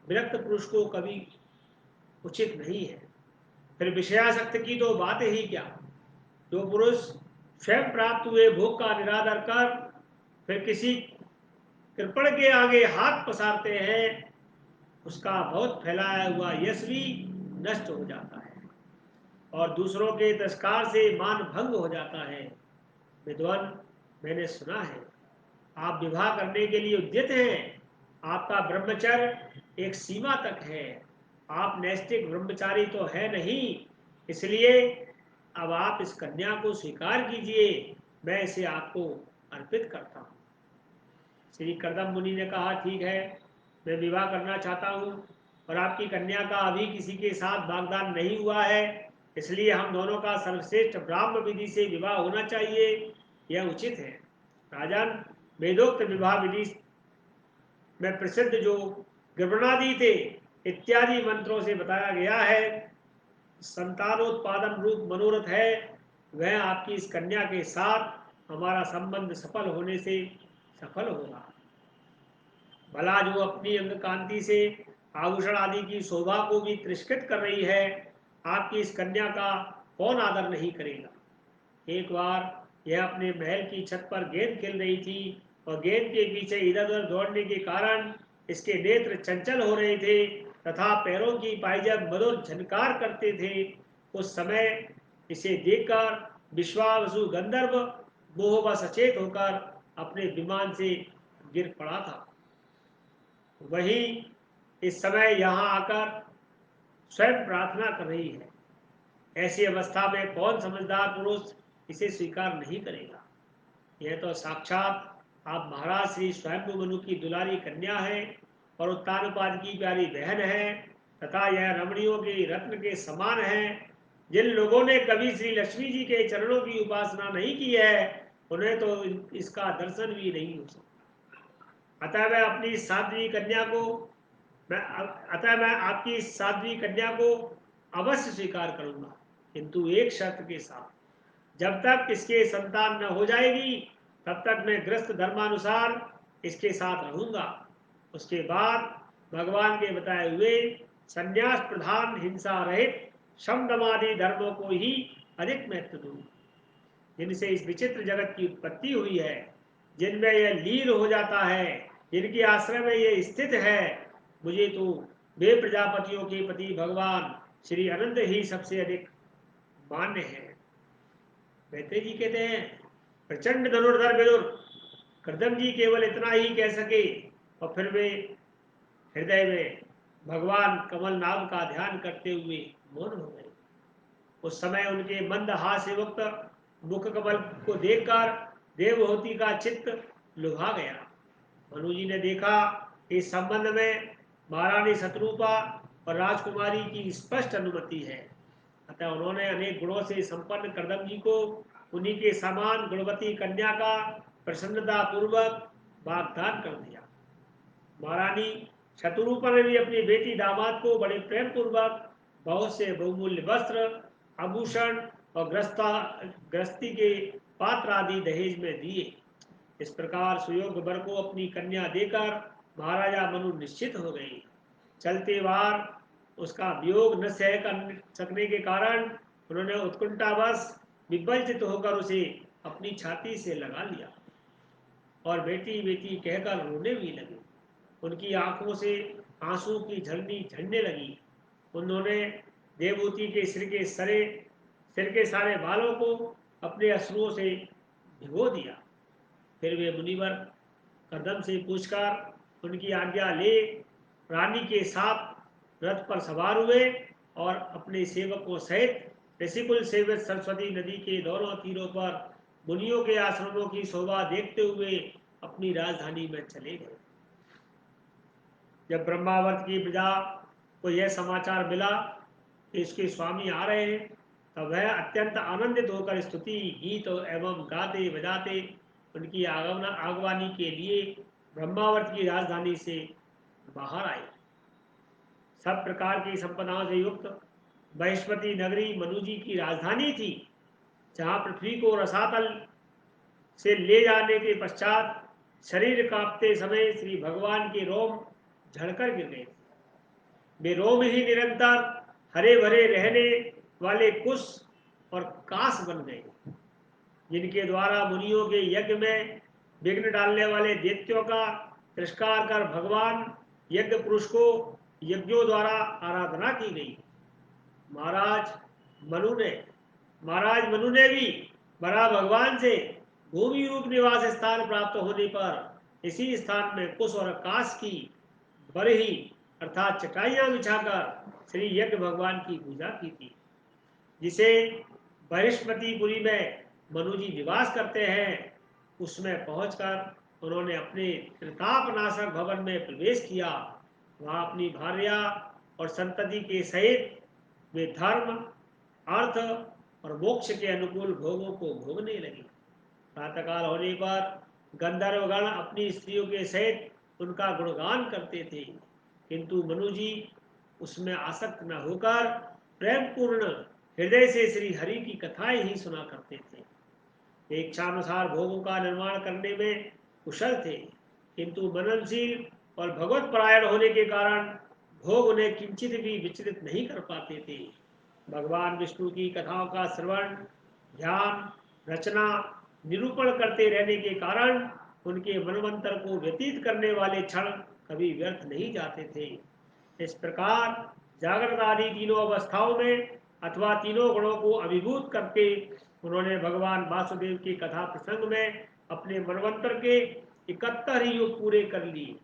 विरक्त पुरुष को कभी उचित नहीं है। फिर विषयासक्त की तो बात ही क्या। जो पुरुष स्वयं प्राप्त हुए भोग का निरादर कर फिर किसी कृपण के आगे हाथ पसारते हैं, उसका बहुत फैलाया हुआ यश भी नष्ट हो जाता है और दूसरों के तिरस्कार से मान भंग हो जाता है। विद्वान, मैंने सुना है आप विवाह करने के लिए उद्यत हैं। आपका ब्रह्मचर्य एक सीमा तक है। आप नैष्ठिक ब्रह्मचारी तो है नहीं, इसलिए अब आप इस कन्या को स्वीकार कीजिए। मैं इसे आपको अर्पित करता हूँ। श्री कर्दम मुनि ने कहा, ठीक है, मैं विवाह करना चाहता हूँ और आपकी कन्या का अभी किसी के साथ वागदान नहीं हुआ है, इसलिए हम दोनों का सर्वश्रेष्ठ ब्राह्म विधि से विवाह होना चाहिए, यह उचित है। राजन, वेदोक्त विवाह विधि में प्रसिद्ध जो गृभणादि थे इत्यादि मंत्रों से बताया गया है, संतानोत्पादन रूप मनोरथ है, वह आपकी इस कन्या के साथ हमारा संबंध सफल होने से सफल होगा। भला जो अपनी अंग कांति से आभूषण आदि की शोभा को भी तिरस्कृत कर रही है, आपकी इस कन्या का कौन आदर नहीं करेगा। एक बार यह अपने महल की छत पर गेंद खेल रही थी और गेंद के पीछे इधर उधर दौड़ने के कारण इसके नेत्र चंचल हो रहे थे तथा पैरों की पायजब मधुर झनकार करते थे। उस समय इसे देखकर विश्वावसु गंधर्व मोहवश सचेत होकर अपने विमान से गिर पड़ा था। वही इस समय यहाँ आकर स्वयं प्रार्थना कर रही है। ऐसी अवस्था में कौन समझदार पुरुष इसे स्वीकार नहीं करेगा। यह तो साक्षात आप महाराज श्री स्वयंभू मनु की दुलारी कन्या है और उत्तानपाद की प्यारी बहन है तथा यह रमणियों के रत्न के समान है। जिन लोगों ने कभी श्री लक्ष्मी जी के चरणों की उपासना नहीं की है, उन्हें तो इसका दर्शन भी नहीं हो सकता। अतः मैं आपकी साध्वी कन्या को अवश्य स्वीकार करूंगा, किंतु एक शर्त के साथ। जब तक इसके संतान न हो जाएगी तब तक मैं ग्रस्त धर्मानुसार इसके साथ रहूंगा। उसके बाद भगवान के बताए हुए संन्यास प्रधान हिंसा रहित शमदमादि धर्मों को ही अधिक महत्व दूंगा, जिनसे इस विचित्र जगत की उत्पत्ति हुई है, जिनमें यह लीन हो जाता है, जिनके आश्रय में यह स्थित है। मुझे तो वे प्रजापतियों के पति भगवान श्री अनंत ही सबसे अधिक मान्य है। मैत्रेय जी कहते हैं, प्रचंड धनुर्धर विदुर कर्दम जी केवल इतना ही कह सके और फिर वे हृदय में भगवान कमलनाभ का ध्यान करते हुए मौन हो गए। उस समय उनके मंद हास्य युक्त मुख कमल को देखकर देवहूति का चित्त लुभा गया। मनु जी ने देखा कि इस संबंध में महारानी शत्रुपा और राजकुमारी की स्पष्ट अनुमति है। अतः उन्होंने अनेक गुणों से संपन्न कर्दम जी को उन्हीं के समान गुणवती कन्या का प्रसन्नता पूर्वक वाग्दान कर दिया। महारानी शत्रुपा ने भी अपनी बेटी दामाद को बड़े प्रेम पूर्वक बहुत से बहुमूल्य वस्त्र, आभूषण और गृहस्थी के पात्र आदि दहेज में दिए। इस प्रकार सुयोग्य वर को अपनी कन्या देकर महाराजा मनु निश्चित हो गए। चलते वार उसका वियोग न सह कर सकने के कारण उन्होंने उत्कंठावश विवलचित होकर उसे अपनी छाती से लगा लिया और बेटी बेटी कहकर रोने भी लगे। उनकी आंखों से आंसू की झरनी झड़ने लगी। उन्होंने देवभूति के सिर के सारे बालों को अपने अश्रुओं से भिगो दिया। फिर वे मुनिवर कर्दम से पूछकर उनकी आज्ञा ले रानी के साथ रथ पर सवार हुए और अपने सेवकों सहित ऋषिकुल सेवित सरस्वती नदी के दोनों तीरों पर मुनियों के आश्रमों की शोभा देखते हुए अपनी राजधानी में चले गए। जब ब्रह्मावर्त की प्रजा को यह समाचार मिला कि इसके स्वामी आ रहे हैं, तब वह अत्यंत आनंदित होकर स्तुति गीत एवं गाते बजाते उनकी आगवानी के लिए ब्रह्मावर्त की राजधानी से बाहर आए। सब प्रकार की संपदाओं से युक्त बृहस्पति नगरी मनुजी की राजधानी थी, जहां पृथ्वी को रसातल से ले जाने के पश्चात शरीर कांपते समय श्री भगवान के रोम झड़कर गिर गए। वे रोम ही निरंतर हरे भरे रहने वाले कुश और कास बन गए, जिनके द्वारा मुनियों के यज्ञ में विघ्न डालने वाले दैत्यों का तिरस्कार कर भगवान यज्ञ पुरुष को यज्ञों द्वारा आराधना की गई। महाराज मनु ने भी बड़ा भगवान से भूमि रूप निवास स्थान प्राप्त होने पर इसी स्थान में कुश और कास की बरही अर्थात चटाइयां बिछाकर श्री यज्ञ भगवान की पूजा की थी, जिसे बृहस्पतिपुरी में मनुजी निवास करते हैं। उसमें पहुंचकर उन्होंने अपने त्रितापनाशक भवन में प्रवेश किया। वहां अपनी भार्या और संतति के सहित वे धर्म, अर्थ और मोक्ष के अनुकूल भोगों को भोगने लगे। प्रातःकाल होने पर गंधर्वगण अपनी स्त्रियों के सहित उनका गुणगान करते थे, किंतु मनुजी उसमें आसक्त न होकर प्रेम पूर्ण हृदय से श्री हरि की कथाएं ही सुना करते थे। इच्छानुसार भोगों का निर्माण करने में कुशल थे, किंतु मननशील और भगवत परायण होने के कारण भोग उन्हें किंचित भी विचलित नहीं कर पाते थे। भगवान विष्णु की कथाओं का श्रवण, ध्यान, रचना, निरूपण करते रहने के कारण उनके मनवंतर को व्यतीत करने वाले क्षण कभी व्यर्थ नहीं जाते थे। इस प्रकार जागृत आदि तीनों अवस्थाओं में अथवा तीनों गुणों को अभिभूत करके उन्होंने भगवान वासुदेव की कथा प्रसंग में अपने मनवंतर के 71 युग पूरे कर लिए।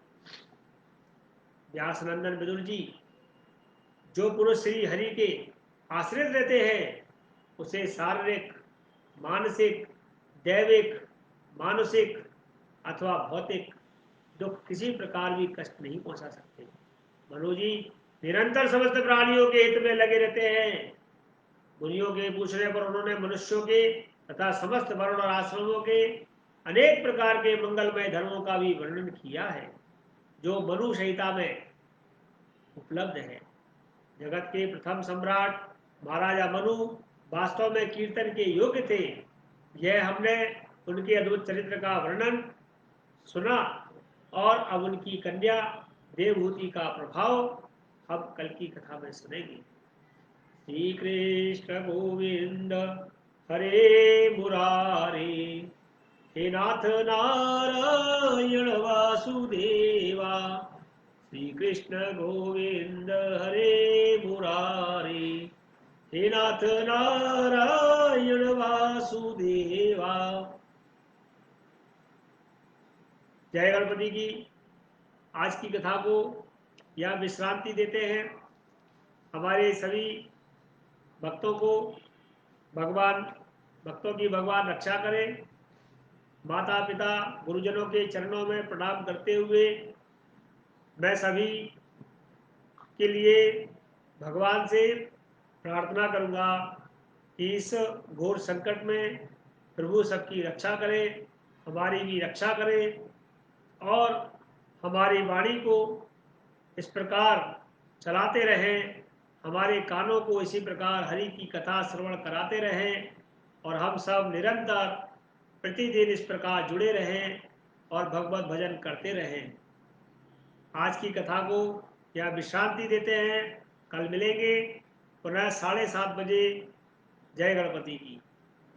व्यासनंदन विदुर जी, जो पुरुष श्री हरि के आश्रित रहते हैं उसे शारीरिक, मानसिक, दैविक, मानसिक अथवा भौतिक दुख किसी प्रकार भी कष्ट नहीं पहुंचा सकते। मनु जी निरंतर समस्त प्राणियों के हित में लगे रहते हैं। मुनियों के पूछने पर उन्होंने मनुष्यों के तथा समस्त वर्ण और आश्रमों के अनेक प्रकार के मंगलमय धर्मों का भी वर्णन किया है, जो मनु संहिता में उपलब्ध है। जगत के प्रथम सम्राट महाराजा मनु वास्तव में कीर्तन के योग्य थे। यह हमने उनके अद्भुत चरित्र का वर्णन सुना और अब उनकी कन्या देवभूति का प्रभाव हम कल की कथा में सुनेंगे। श्री कृष्ण गोविंद हरे मुरारे, हे नाथ नारायण वासुदेवा। श्री कृष्ण गोविंद हरे मुरारे, हे नाथ नारायण वासुदेवा। जय गणपति की। आज की कथा को यह विश्रांति देते हैं। हमारे सभी भक्तों की भगवान रक्षा करें। माता पिता गुरुजनों के चरणों में प्रणाम करते हुए मैं सभी के लिए भगवान से प्रार्थना करूँगा कि इस घोर संकट में प्रभु सबकी रक्षा करे, हमारी भी रक्षा करे और हमारी वाणी को इस प्रकार चलाते रहें, हमारे कानों को इसी प्रकार हरि की कथा श्रवण कराते रहें और हम सब निरंतर प्रतिदिन इस प्रकार जुड़े रहें और भगवत भजन करते रहें। आज की कथा को यहाँ विश्रांति देते हैं, कल मिलेंगे पुनः 7:30 बजे। जय गणपति की।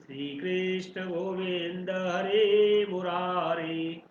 श्री कृष्ण गोविंद हरे मुरारे।